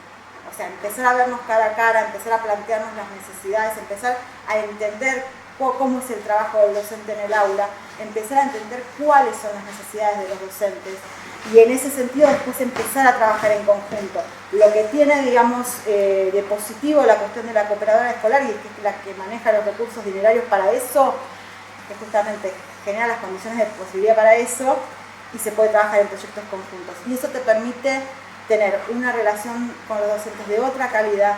O sea, empezar a vernos cara a cara, empezar a plantearnos las necesidades, empezar a entender cómo es el trabajo del docente en el aula, empezar a entender cuáles son las necesidades de los docentes y en ese sentido después empezar a trabajar en conjunto. Lo que tiene, digamos, de positivo la cuestión de la cooperadora escolar, y es que es la que maneja los recursos dinerarios para eso, que justamente genera las condiciones de posibilidad para eso y se puede trabajar en proyectos conjuntos. Y eso te permite tener una relación con los docentes de otra calidad,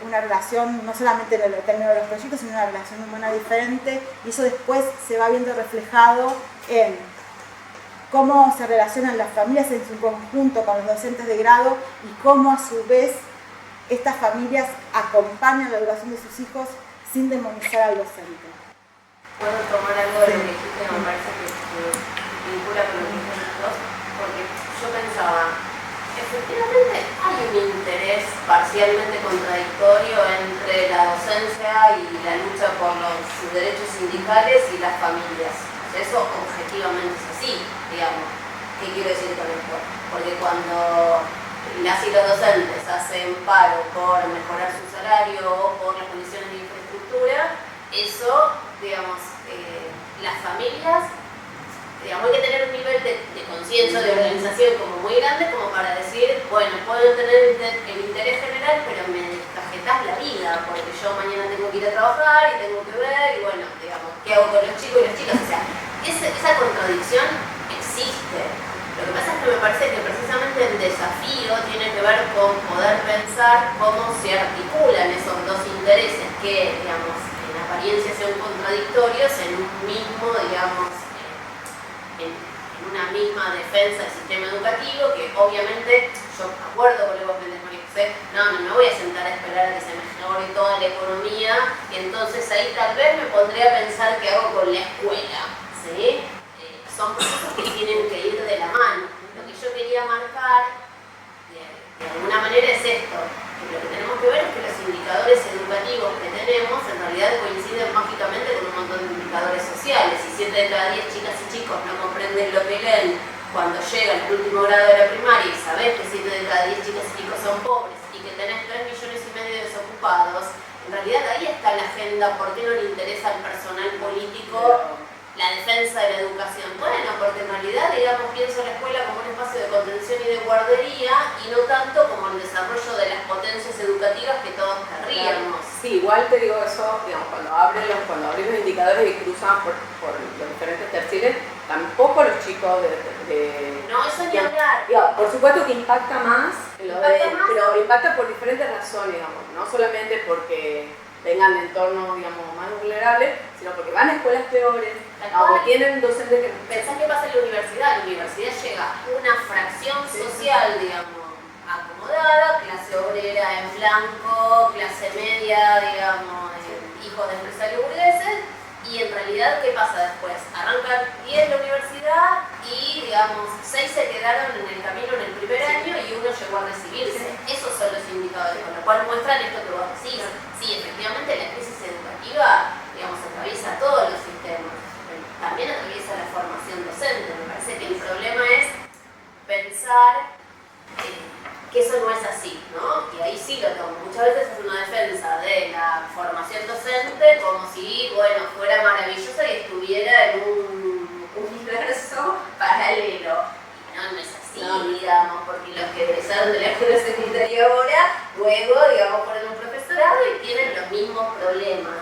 una relación no solamente en el término de los proyectos, sino una relación humana diferente, y eso después se va viendo reflejado en cómo se relacionan las familias en su conjunto con los docentes de grado y cómo a su vez estas familias acompañan la educación de sus hijos sin demonizar al docente. Puedo tomar algo de lo que dijiste, me parece que vincula con lo que dijiste los dos, porque yo pensaba, efectivamente hay un interés parcialmente contradictorio entre la docencia y la lucha por los derechos sindicales y las familias. Eso objetivamente es así, digamos. ¿Qué quiero decir con esto? Porque cuando las y los docentes hacen paro por mejorar su salario o por las condiciones de infraestructura, eso, digamos, las familias, digamos, hay que tener un nivel de conciencia, de organización como muy grande como para decir, bueno, puedo tener el interés general, pero me descajetás la vida, porque yo mañana tengo que ir a trabajar y tengo que ver, y bueno, digamos, ¿qué hago con los chicos y las chicas? O sea, esa contradicción existe. Lo que pasa es que me parece que precisamente el desafío tiene que ver con poder pensar cómo se articulan esos dos intereses que, digamos, en apariencia son contradictorios en un mismo, digamos, en una misma defensa del sistema educativo, que obviamente yo acuerdo con lo que vos planteás, María José, no me voy a sentar a esperar a que se mejore toda la economía y entonces ahí tal vez me pondré a pensar qué hago con la escuela, ¿sí? Son procesos que tienen que ir de la mano. Lo que yo quería marcar de alguna manera es esto, que lo que tenemos que ver es que los indicadores educativos que tenemos en realidad coinciden mágicamente con un montón de indicadores sociales, y 7 de cada 10 chicas y chicos no comprenden lo que leen cuando llega el último grado de la primaria y sabés que 7 de cada 10 chicas y chicos son pobres y que tenés 3,5 millones de desocupados, en realidad ahí está la agenda. ¿Por qué no le interesa al personal político la defensa de la educación? Bueno, porque en realidad, digamos, pienso la escuela como un espacio de contención y de guardería y no tanto como el desarrollo de las potencias educativas que todos querríamos. Sí, igual te digo eso, digamos, cuando abren los indicadores y cruzan por los diferentes terciles, tampoco los chicos No, eso ni hablar. Digamos, por supuesto que impacta más, pero impacta por diferentes razones, digamos, no solamente porque vengan de entornos, digamos, más vulnerables, sino porque van a escuelas peores, o tienen docentes que... Pensá qué pasa en la universidad. La universidad llega una fracción social, digamos, acomodada, clase obrera en blanco, clase media, digamos, hijos de empresarios burgueses, y en realidad, ¿qué pasa después? Arrancan 10 la universidad y, digamos, 6 se quedaron en el camino en el primer año y uno llegó a recibirse. Esos son los indicadores, con lo cual muestran esto que vos decís. Sí, efectivamente la crisis educativa, digamos, atraviesa todos los sistemas. También atraviesa la formación docente. Me parece que el problema es pensar que eso no es así, ¿no? Y ahí sí lo tomo. Muchas veces es una defensa de la formación docente como si, bueno, fuera maravillosa y estuviera en un universo paralelo. Y no es así, digamos, porque los que egresaron de la escuela secundaria ahora, luego, digamos, ponen un profesorado y tienen los mismos problemas.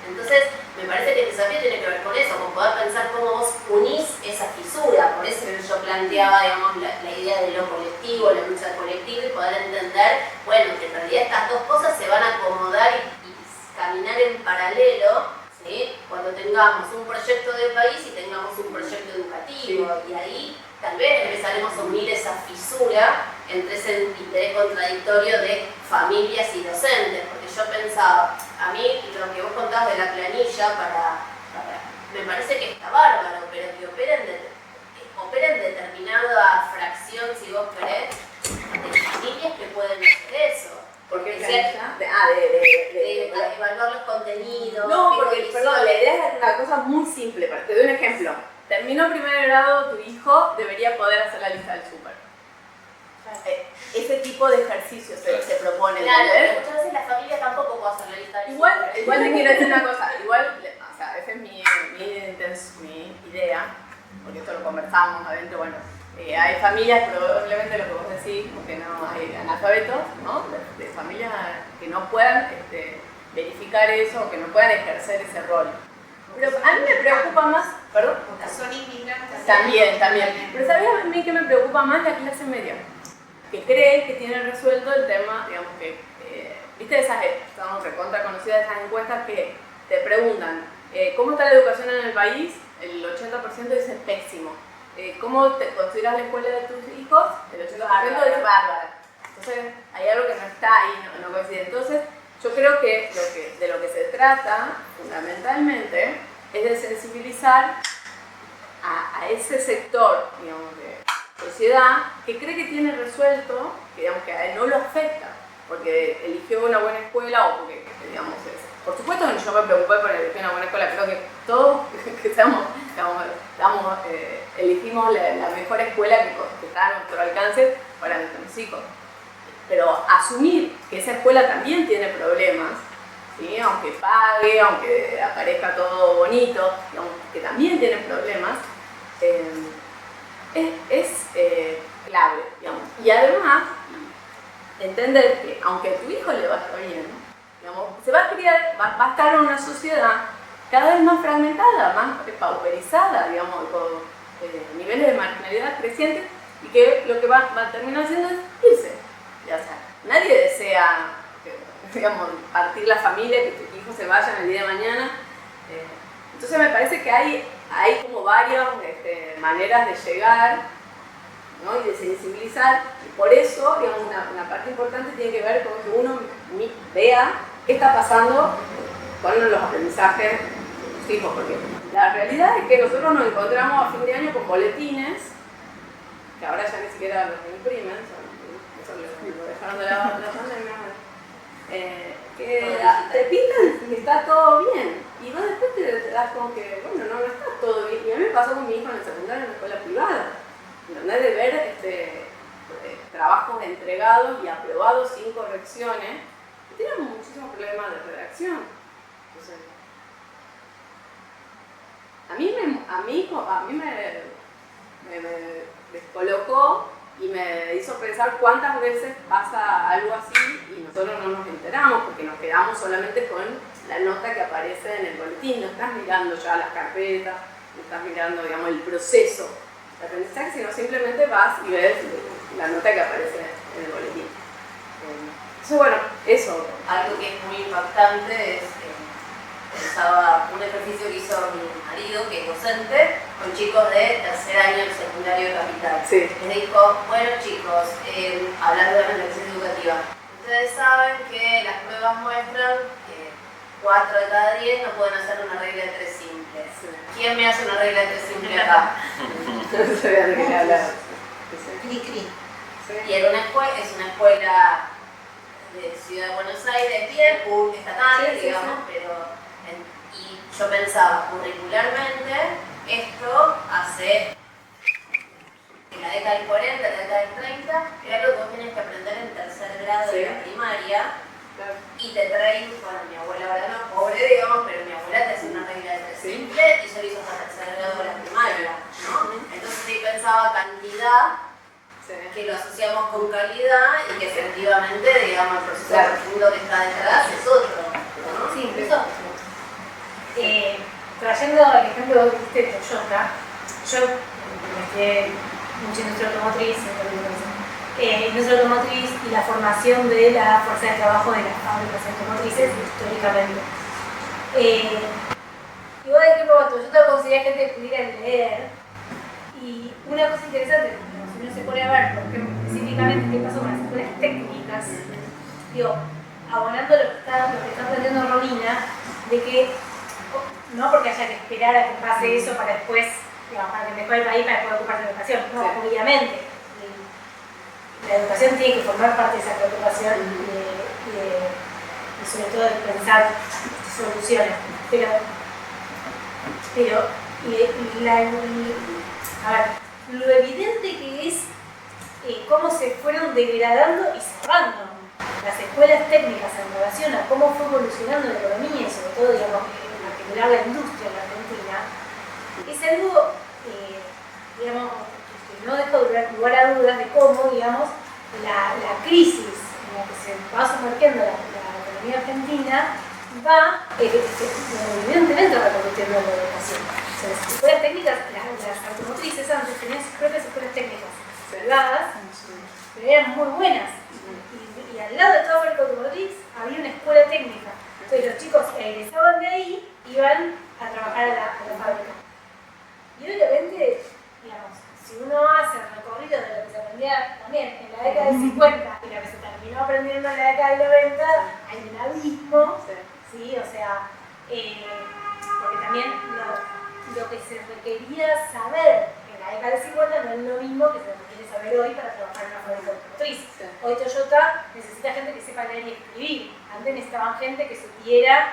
Entonces, me parece que el desafío tiene que ver con eso, con poder pensar cómo vos unís esa fisura. Por eso yo planteaba, digamos, la idea de lo colectivo, la lucha colectiva y poder entender, bueno, que en realidad estas dos cosas se van a acomodar y caminar en paralelo, ¿sí? Cuando tengamos un proyecto de país y tengamos un proyecto educativo. Sí. Y ahí tal vez empezaremos a unir esa fisura entre ese interés contradictorio de familias y docentes, porque yo pensaba, a mí lo que vos contás de la planilla me parece que está bárbaro, pero que operen determinada fracción, si vos querés, de familias que pueden hacer eso. Porque de evaluar los contenidos. No, porque, perdón, la idea es una cosa muy simple. Te doy un ejemplo. Terminó primer grado, tu hijo debería poder hacer la lista del súper. Ese tipo de ejercicios se propone. Claro, pero muchas veces la familia tampoco puede hacer la lista del súper. Igual te quiero decir una cosa. Igual, o sea, esa es mi idea, porque esto lo conversamos adentro. Bueno, hay familias, probablemente lo que vos decís, porque no hay analfabetos, ¿no? De familias que no puedan verificar eso o que no puedan ejercer ese rol. Pero a mí me preocupa más, perdón, Son inmigrantes. también. Pero ¿sabías a mí que me preocupa más la clase media? Que cree que tiene resuelto el tema, digamos que, viste estamos recontra conocidas esas encuestas que te preguntan, ¿cómo está la educación en el país? El 80% dice pésimo. ¿Cómo te consideras la escuela de tus hijos? El 80% dice bárbara. Entonces, hay algo que no está ahí, no coincide. Entonces, yo creo que de lo que se trata, fundamentalmente, es de sensibilizar a ese sector, digamos, de sociedad que cree que tiene resuelto, que, digamos, que a él no lo afecta, porque eligió una buena escuela o porque, digamos, por supuesto que yo me preocupé por elegir una buena escuela, creo que todos que elegimos la mejor escuela que está a nuestro alcance para nuestros hijos. Pero asumir que esa escuela también tiene problemas, ¿sí? Aunque pague, aunque aparezca todo bonito, digamos, que también tiene problemas, es clave, digamos. Y además, entender que aunque a tu hijo le vaya bien, digamos, se va a criar, va a estar en una sociedad cada vez más fragmentada, más pauperizada, digamos, con niveles de marginalidad crecientes, y que lo que va a terminar haciendo es irse. O sea, nadie desea, digamos, partir la familia, que tus hijos se vayan el día de mañana. Entonces me parece que hay como varias maneras de llegar, ¿no? Y de sensibilizar. Y por eso, digamos, una parte importante tiene que ver con que uno vea qué está pasando con los aprendizajes de tus hijos. Porque la realidad es que nosotros nos encontramos a fin de año con boletines, que ahora ya ni siquiera los imprimen, lo dejaron de la pandemia, que te pintan que está todo bien y vos después te das como que, bueno, no está todo bien. Y a mí me pasó con mi hijo en el secundario en la escuela privada. ¿entendés? De ver trabajos entregados y aprobados sin correcciones, que tienen muchísimos problemas de redacción. Entonces, a mí me descolocó y me hizo pensar cuántas veces pasa algo así y nosotros no nos enteramos porque nos quedamos solamente con la nota que aparece en el boletín. No estás mirando ya las carpetas, no estás mirando, digamos, el proceso de aprendizaje, sino simplemente vas y ves la nota que aparece en el boletín. Entonces, bueno, eso. Algo que es muy impactante es pensaba un ejercicio que hizo mi marido, que es docente, con chicos de tercer año del secundario de Capital. Sí. Les dijo, bueno chicos, hablando de la relación educativa, ustedes saben que las pruebas muestran que 4 de cada 10 no pueden hacer una regla de 3 simple. Sí. ¿Quién me hace una regla de 3 simple acá? No sabía de qué le hablaba. Cri. Y era es una escuela de Ciudad de Buenos Aires, bien, estatal, Sí, digamos, pero... Y yo pensaba, curricularmente, esto hace, en la década del 40, la década del 30, era algo que vos tenés que aprender en tercer grado de la primaria, Claro. y te traen, bueno, mi abuela ahora no, pobre digamos, pero mi abuela te hace una regla de 3 simple y yo lo hizo hasta tercer grado de la primaria, ¿no? Entonces sí pensaba cantidad, que lo asociamos con calidad y que efectivamente, digamos, el proceso profundo que está detrás es otro, ¿no? Sí, incluso trayendo el ejemplo que dijiste de Toyota, yo investigué mucho industria automotriz, industria automotriz y la formación de la fuerza de trabajo de las fábricas automotrices históricamente. Y vos de que Toyota considera gente que pudiera leer, y una cosa interesante, si uno se pone a ver, por ejemplo, específicamente qué pasó con las escuelas técnicas, digo, abonando lo que está planteando Romina, de que no porque haya que esperar a que pase eso para después, digamos, para que mejore el país para poder ocuparse de la educación, no, obviamente. La educación tiene que formar parte de esa preocupación y sobre todo de pensar soluciones. Pero a ver, lo evidente que es cómo se fueron degradando y cerrando las escuelas técnicas en relación a cómo fue evolucionando la economía y sobre todo, digamos, en particular la industria en la Argentina, es algo, digamos, que no deja lugar a dudas de cómo, digamos, la crisis en la que se va sumergiendo la economía argentina va evidentemente repercutiendo en la educación. O sea, las escuelas técnicas, las automotrices antes tenían sus propias escuelas técnicas privadas, pero eran muy buenas. Y al lado de toda fábrica automotriz había una escuela técnica. Entonces los chicos egresaban de ahí iban a trabajar a la fábrica. Y obviamente, digamos, si uno hace el recorrido de lo que se aprendía también en la década del 50 y lo que se terminó aprendiendo en la década del 90, hay un abismo, ¿sí? O sea, porque también lo que se requería saber en la década del 50 no es lo mismo que se requiere saber hoy para trabajar en una fábrica automotriz. Hoy Toyota necesita gente que sepa leer y escribir. Antes necesitaban gente que supiera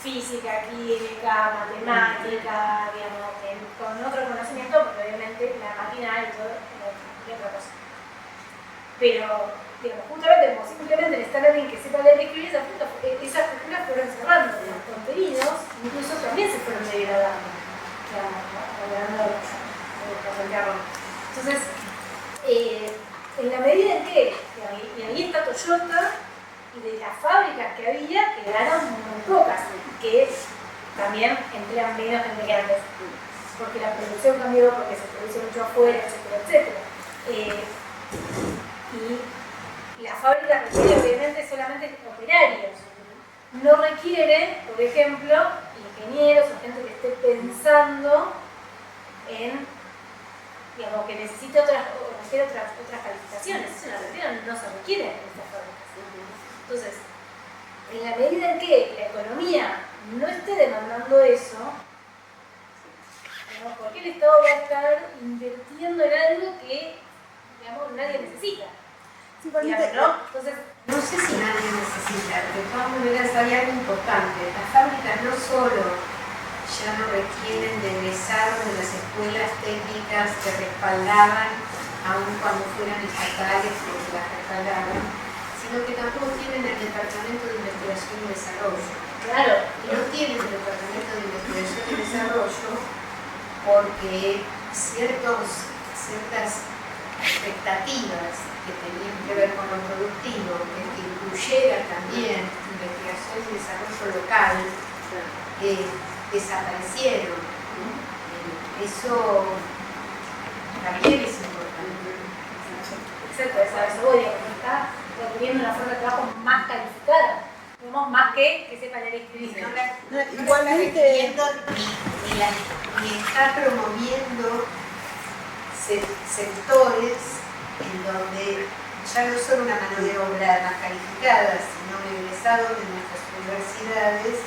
física, química, matemática, digamos, con otro conocimiento, porque obviamente la máquina y todo es otra cosa. Pero, digamos, justamente como simplemente necesitan alguien que sepa leer y escribir, esas culturas fueron cerrando. Los contenidos incluso también se fueron degradando. Entonces, en la medida en que, y ahí está Toyota, y de las fábricas que había, quedaron muy pocas, que también emplean menos gente que antes, porque la producción cambió, porque se produce mucho afuera, etcétera. Y la fábrica requiere obviamente solamente operarios, no requiere, por ejemplo, ingenieros o gente que esté pensando en, digamos, que necesite otras calificaciones. Eso en Argentina no se requiere en estas fábricas. Entonces, en la medida en que la economía no esté demandando eso, digamos, ¿por qué el Estado va a estar invirtiendo en algo que, digamos, nadie necesita? Sí, Digamos, ¿no? Entonces, No sé si nadie necesita, de todas maneras hay algo importante. Las fábricas no solo ya no requieren de egresados de las escuelas técnicas que respaldaban, aun cuando fueran estatales porque las respaldaban, sino que tampoco tienen el Departamento de Investigación y Desarrollo. Claro. Y no tienen el Departamento de Investigación y Desarrollo porque ciertas expectativas que tenían que ver con lo productivo, que incluyera también investigación y desarrollo local, desaparecieron. Eso también es importante. Exacto, eso voy, está requiriendo una fuerza de trabajo más calificada. Tenemos más que sepa leer y escribir. Igualmente, Ni está promoviendo sectores en donde ya no son una mano de obra más calificada, sino egresados de nuestras universidades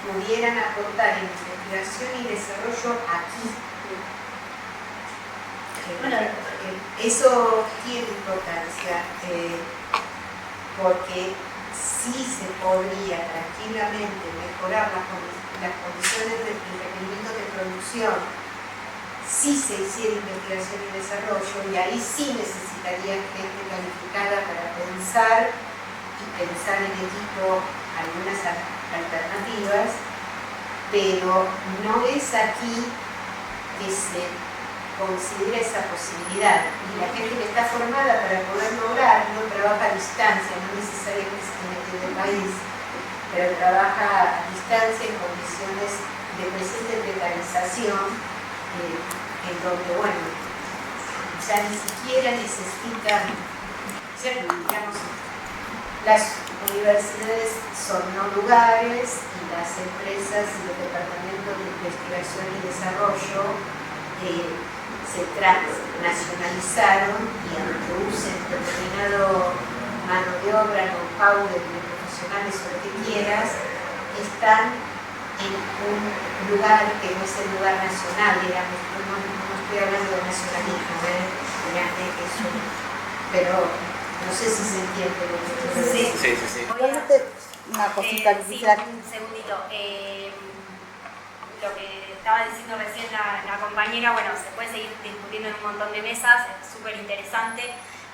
pudieran aportar en investigación y desarrollo aquí. Bueno, eso tiene importancia porque sí se podría tranquilamente mejorar las condiciones de requerimientos de producción si se hiciera investigación y desarrollo, y ahí sí necesitaría gente calificada para pensar en equipo algunas alternativas, pero no es aquí que se considera esa posibilidad. Y la gente que está formada para poder lograrlo trabaja a distancia, no necesariamente se tiene que ir del país, pero trabaja a distancia en condiciones de presente precarización, en donde, bueno, ya ni siquiera necesitan, digamos, las universidades son no lugares y las empresas y los departamentos de investigación y desarrollo se transnacionalizaron y aunque usen determinado mano de obra, know-how de profesionales o lo que quieras, están en un lugar que no es el lugar nacional, digamos, no estoy hablando de nacionalismo, pero no sé si se entiende lo que estoy diciendo. Sí. una cosita que sí, quisiera... un segundito. Lo que estaba diciendo recién la compañera, bueno, se puede seguir discutiendo en un montón de mesas, es súper interesante.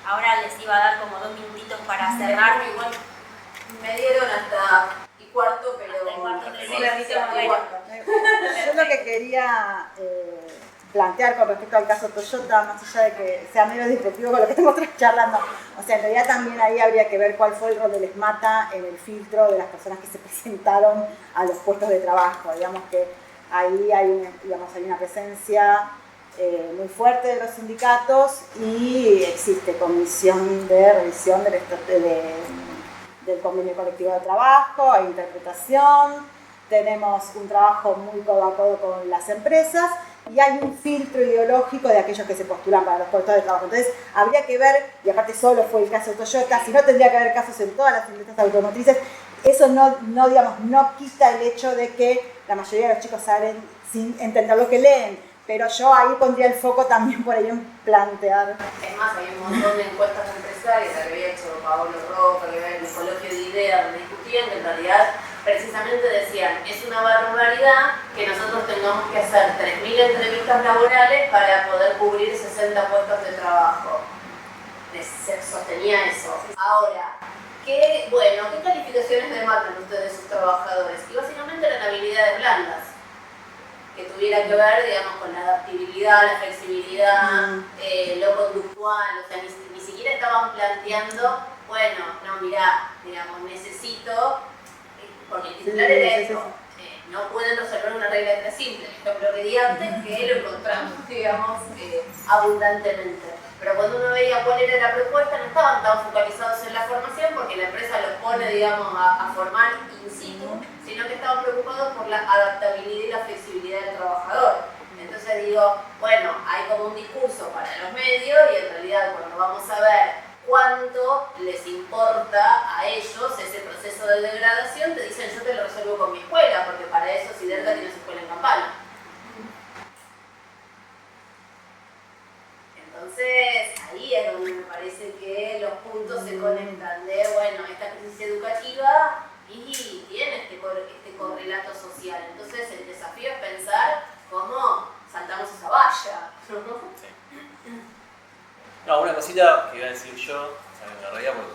Ahora les iba a dar como 2 minutitos para cerrar. Igual me dieron hasta y cuarto, pero Hasta y cuarto, sí, Yo lo que quería plantear con respecto al caso Toyota, más allá de que sea medio disruptivo con lo que estamos charlando, o sea, en realidad también ahí habría que ver cuál fue el rol del ESMATA en el filtro de las personas que se presentaron a los puestos de trabajo. Digamos que ahí hay una presencia muy fuerte de los sindicatos y existe comisión de revisión del convenio colectivo de trabajo, hay interpretación, tenemos un trabajo muy codo a codo con las empresas y hay un filtro ideológico de aquellos que se postulan para los puestos de trabajo. Entonces habría que ver, y aparte solo fue el caso de Toyota, si no tendría que haber casos en todas las industrias automotrices. Eso no quita el hecho de que la mayoría de los chicos salen sin entender lo que leen, pero yo ahí pondría el foco también por ahí en plantear. Es más, hay un montón de encuestas empresarias que había hecho Paolo Roca, que había en el Coloquio de Ideas, donde discutían que en realidad precisamente decían, es una barbaridad que nosotros tengamos que hacer 3.000 entrevistas laborales para poder cubrir 60 puestos de trabajo. Se sostenía eso. Ahora, ¿qué calificaciones demandan ustedes sus trabajadores? Y básicamente eran habilidades blandas, que tuviera que ver, digamos, con la adaptabilidad, la flexibilidad, lo conductual, o sea, ni siquiera estaban planteando, bueno, no, mirá, digamos, necesito, porque el titular era eso, no pueden resolver una regla de 3 simple, el ejemplo que di antes, que lo encontramos, digamos, abundantemente. Pero cuando uno veía cuál era la propuesta, no estaban tan focalizados en la formación, porque la empresa los pone, digamos, a formar in situ, sino que estaban preocupados por la adaptabilidad y la flexibilidad del trabajador. Entonces digo, bueno, hay como un discurso para los medios y en realidad cuando vamos a ver cuánto les importa a ellos ese proceso de degradación, te dicen yo te lo resuelvo con mi escuela, porque para eso Siderca tiene su escuela en Campana. Entonces ahí es donde me parece que los puntos se conectan de, bueno, esta crisis educativa y tiene este correlato social. Entonces el desafío es pensar cómo saltamos esa valla. No, una cosita que iba a decir yo, o sea, me reía porque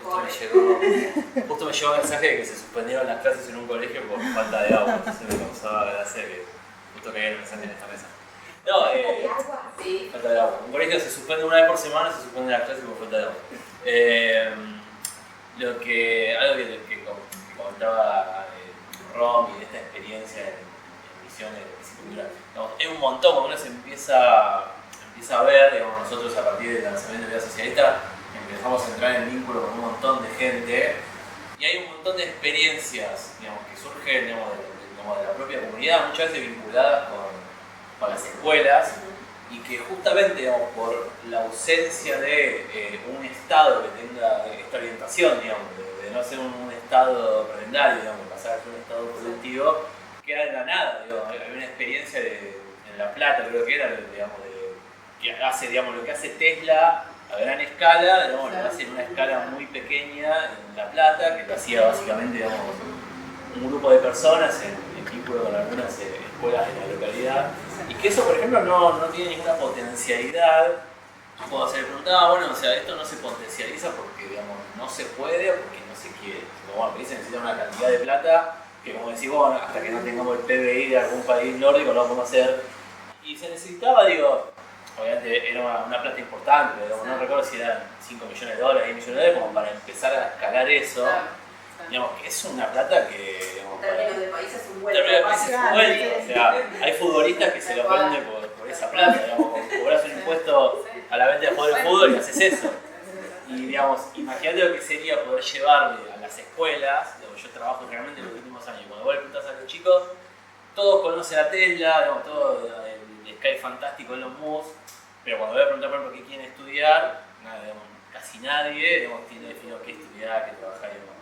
justo me llegó un mensaje de que se suspendieron las clases en un colegio por falta de agua, entonces me causaba gracia que justo caía el mensaje en esta mesa. No, Sí. falta de agua. Un colegio se suspende una vez por semana, se suspende las clases por falta de agua. Algo que comentaba Rom y de esta experiencia en misiones de cultural, es un montón cuando uno se empieza a ver, digamos, nosotros a partir del lanzamiento de Vida Socialista empezamos a entrar en vínculo con un montón de gente y hay un montón de experiencias, digamos, que surgen, digamos, de la propia comunidad, muchas veces vinculadas con las escuelas y que justamente, digamos, por la ausencia de un Estado que tenga esta orientación, digamos, de no ser un Estado prebendario, digamos, pasar a ser un Estado productivo, queda en la nada, digamos. Hay una experiencia en La Plata, creo que era, digamos, que hace, digamos, lo que hace Tesla a gran escala, digamos, lo hace en una escala muy pequeña en La Plata, que lo hacía básicamente, digamos, un grupo de personas en vínculo con algunas escuelas de la localidad, y que eso, por ejemplo, no tiene ninguna potencialidad. Cuando se le preguntaba, bueno, o sea, esto no se potencializa porque, digamos, no se puede o porque no se quiere. Como bueno, se necesita una cantidad de plata que, como decís, bueno, hasta que no tengamos el PBI de algún país nórdico no lo podemos hacer. Y se necesitaba, digo, obviamente era una plata importante, pero no recuerdo si eran 5 millones de dólares, 10 millones de dólares, como para empezar a escalar eso. Digamos que es una plata que, digamos, En términos de país es un vuelto. O sea, hay futbolistas que se lo venden por esa plata, digamos, cobras un impuesto a la venta de jugar al fútbol y haces eso. Y digamos, imagínate lo que sería poder llevarle a las escuelas, digamos, yo trabajo realmente en los últimos años, cuando vos le preguntás a los chicos, todos conocen a Tesla, digamos, todo el Sky fantástico en los MUS, pero cuando voy a preguntar por ejemplo qué quieren estudiar, nada, digamos, casi nadie, digamos, tiene definido qué estudiar, qué trabajar y demás.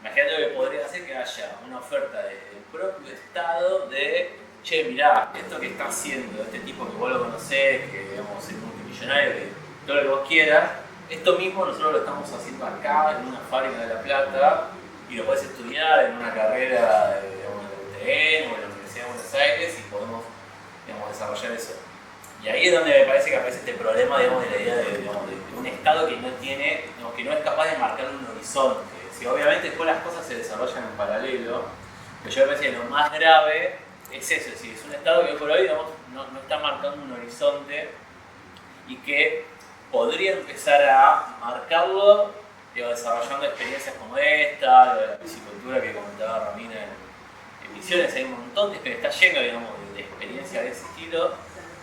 Imagínate lo que podría hacer que haya una oferta del propio Estado de, che, mirá, esto que está haciendo este tipo que vos lo conocés, que digamos, es multimillonario, que todo lo que vos quieras, esto mismo nosotros lo estamos haciendo acá en una fábrica de La Plata y lo podés estudiar en una carrera de UTN o en la Universidad de Buenos Aires y podemos, digamos, desarrollar eso. Y ahí es donde me parece que aparece este problema, digamos, de la idea de un Estado que no tiene, digamos, que no es capaz de marcar un horizonte. Si obviamente después las cosas se desarrollan en paralelo, pero yo me parece que lo más grave es eso, es decir, es un Estado que por hoy, digamos, no está marcando un horizonte y que podría empezar a marcarlo, digamos, desarrollando experiencias como esta, de la piscicultura que comentaba Romina en Misiones. Hay un montón de experiencias, está lleno, digamos, de experiencias de ese estilo,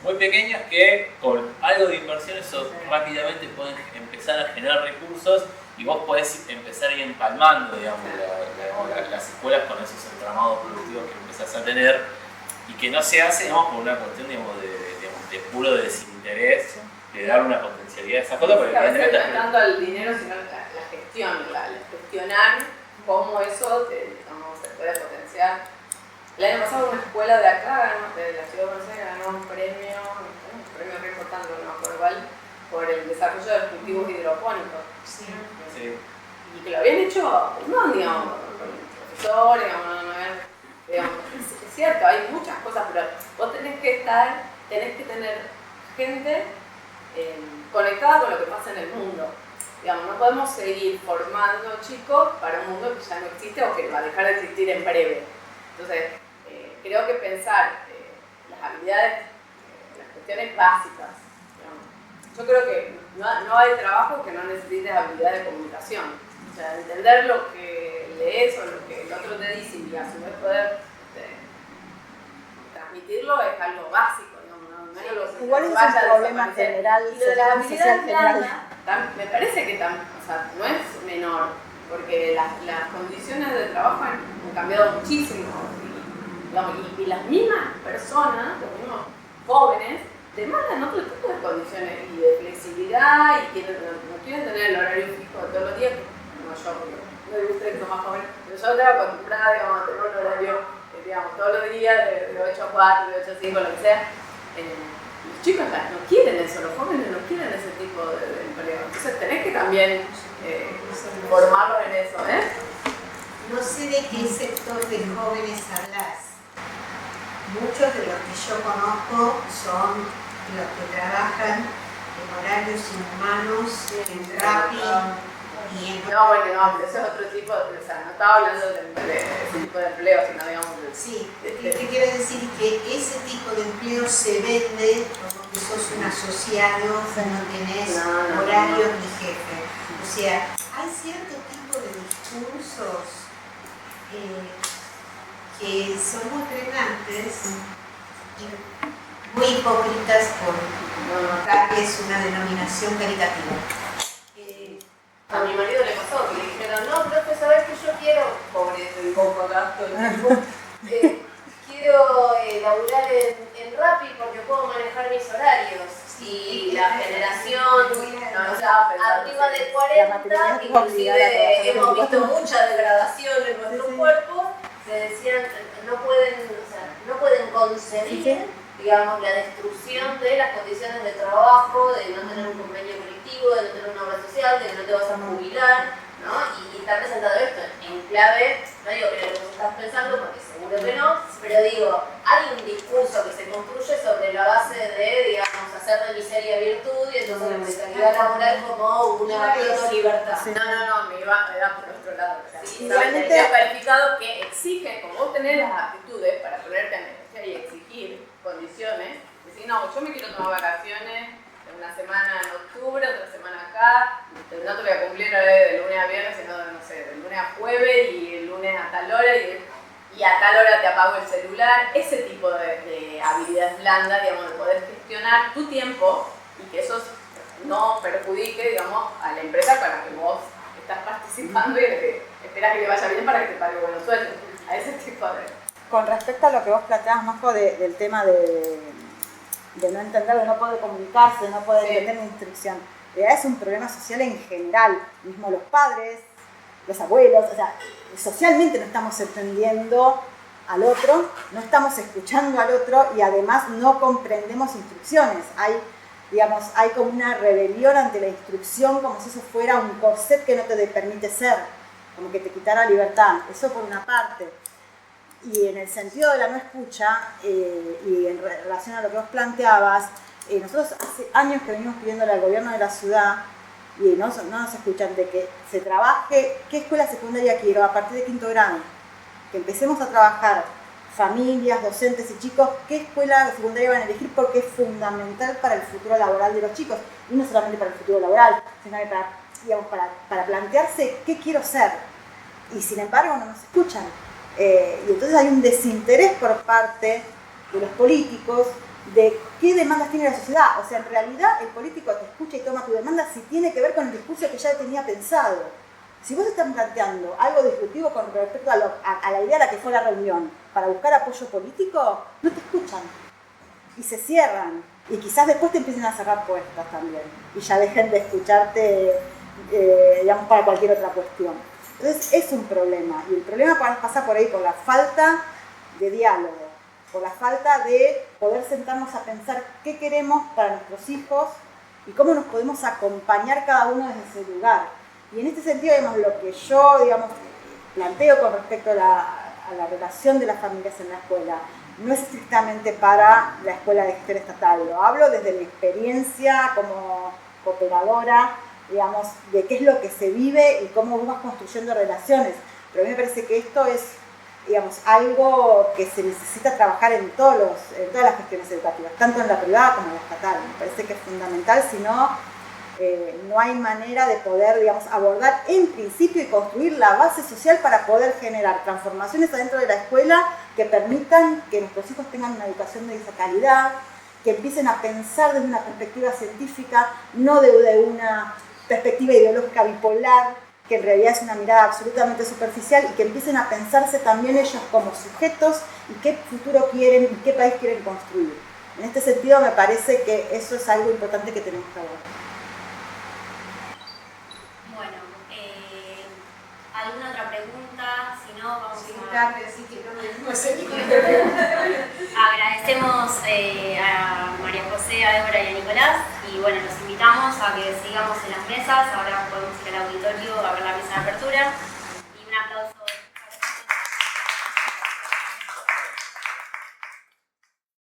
muy pequeñas que con algo de inversión eso rápidamente pueden empezar a generar recursos y vos podés empezar a ir empalmando, digamos, las escuelas con esos entramados productivos que empezás a tener y que no se hace, digamos, por una cuestión, digamos, de puro desinterés de dar una potencialidad a esa cosa, porque a veces no es tanto el dinero sino la gestión, gestionar cómo eso se puede potenciar. El año pasado una escuela de acá, de la ciudad de Buenos Aires, ganó un premio re importante, no me acuerdo cuál, por el desarrollo de cultivos hidropónicos. Sí. Sí. Y que lo habían hecho, no, digamos, con profesores, digamos, es cierto, hay muchas cosas, pero vos tenés que tener gente conectada con lo que pasa en el mundo. Digamos, no podemos seguir formando chicos para un mundo que ya no existe o que va a dejar de existir en breve. Entonces, creo que pensar las habilidades, las cuestiones básicas, digamos. Yo creo que no hay trabajo que no necesites habilidades de comunicación. O sea, entender lo que lees o lo que el otro te dice y a su vez poder transmitirlo es algo básico. Igual es un problema general, y lo de la habilidad general. me parece que o sea, no es menor, porque las condiciones de trabajo han cambiado muchísimo. Y las mismas personas, los mismos jóvenes, demandan otro tipo de condiciones y de flexibilidad y no quieren tener el horario fijo todos los días, como yo, porque no ustedes que son más jóvenes, pero yo estoy acostumbrada, digamos, a tener un horario, digamos, todos los días de 8 a 4, de 8 a 5, lo que sea. Los chicos no quieren eso, los jóvenes no quieren ese tipo de empleo. Entonces tenés que también formarlos en eso, No sé sé de qué sector de jóvenes hablas. Muchos de los que yo conozco son los que trabajan en horarios inhumanos, en Rappi y en... No, bueno, no, pero ese es otro tipo, o sea, no estaba hablando de ese tipo de empleo, sino digamos de... Sí, te quiero decir que ese tipo de empleo se vende como que sos un asociado, no tenés horarios ni jefe. O sea, hay cierto tipo de discursos que son muy pregnantes y muy hipócritas por que es una denominación caritativa. A mi marido le pasó que le dijeron, no, profe, ¿sabes que yo quiero? Pobre, estoy poco acá todo el tiempo. Quiero laburar en Rappi porque puedo manejar mis horarios. Y la generación arriba de 40, inclusive hemos visto mucha degradación en nuestros cuerpos, se decían no pueden concebir, digamos, la destrucción de las condiciones de trabajo, de no tener un convenio colectivo, de no tener una obra social, de que no te vas a jubilar, ¿no? Y está presentado esto en clave, no digo que lo que estás pensando, porque seguro que no, pero digo, hay un discurso que se construye sobre la base de, digamos, hacer de miseria virtud y entonces la mentalidad laboral como una libertad. No, me iba por otro lado. Sí, igualmente el calificado que exige, como vos tenés las aptitudes para ponerte a negociar y exigir condiciones, decir, no, yo me quiero tomar vacaciones una semana en octubre, otra semana acá, no te voy a cumplir de lunes a viernes, sino de, no sé, de lunes a jueves y el lunes a tal hora y a tal hora te apago el celular. Ese tipo de habilidades blandas, digamos, de poder gestionar tu tiempo y que eso no perjudique, digamos, a la empresa con la que vos estás participando y que esperas que le vaya bien para que te pague buenos sueldos. A ese tipo de... Con respecto a lo que vos planteabas, Majo, del tema de no entender, de no poder comunicarse, de no poder entender la instrucción. En realidad es un problema social en general, mismo los padres, los abuelos, o sea, socialmente no estamos entendiendo al otro, no estamos escuchando al otro y además no comprendemos instrucciones. Hay como una rebelión ante la instrucción, como si eso fuera un corset que no te permite ser, como que te quitara libertad. Eso por una parte. Y en el sentido de la no escucha, y en relación a lo que vos planteabas, nosotros hace años que venimos pidiéndole al gobierno de la ciudad, y no nos escuchan, de que se trabaje qué escuela secundaria quiero a partir de 5º grado. Que empecemos a trabajar familias, docentes y chicos, qué escuela secundaria van a elegir porque es fundamental para el futuro laboral de los chicos. Y no solamente para el futuro laboral, sino para plantearse qué quiero ser. Y sin embargo no nos escuchan. Y entonces hay un desinterés por parte de los políticos de qué demandas tiene la sociedad. O sea, en realidad el político te escucha y toma tu demanda si tiene que ver con el discurso que ya tenía pensado. Si vos estás planteando algo disruptivo con respecto a la idea a la que fue la reunión para buscar apoyo político, no te escuchan y se cierran. Y quizás después te empiecen a cerrar puertas también y ya dejen de escucharte, digamos, para cualquier otra cuestión. Entonces es un problema, y el problema pasa por ahí, por la falta de diálogo, por la falta de poder sentarnos a pensar qué queremos para nuestros hijos y cómo nos podemos acompañar cada uno desde ese lugar. Y en este sentido, digamos, lo que yo, digamos, planteo con respecto a la relación de las familias en la escuela, no es estrictamente para la escuela de gestión estatal, lo hablo desde mi experiencia como cooperadora, digamos, de qué es lo que se vive y cómo vas construyendo relaciones. Pero a mí me parece que esto es, digamos, algo que se necesita trabajar en todas las gestiones educativas, tanto en la privada como en la estatal. Me parece que es fundamental, si no, no hay manera de poder, digamos, abordar en principio y construir la base social para poder generar transformaciones adentro de la escuela que permitan que nuestros hijos tengan una educación de esa calidad, que empiecen a pensar desde una perspectiva científica, no de una perspectiva ideológica bipolar, que en realidad es una mirada absolutamente superficial, y que empiecen a pensarse también ellos como sujetos y qué futuro quieren y qué país quieren construir. En este sentido me parece que eso es algo importante que tenemos que abordar. Bueno, ¿alguna otra pregunta? Si no, vamos a... tarde, así que no me Agradecemos a María José, a Débora y a Nicolás, y bueno, los invitamos a que sigamos en las mesas. Ahora podemos ir al auditorio a ver la mesa de apertura.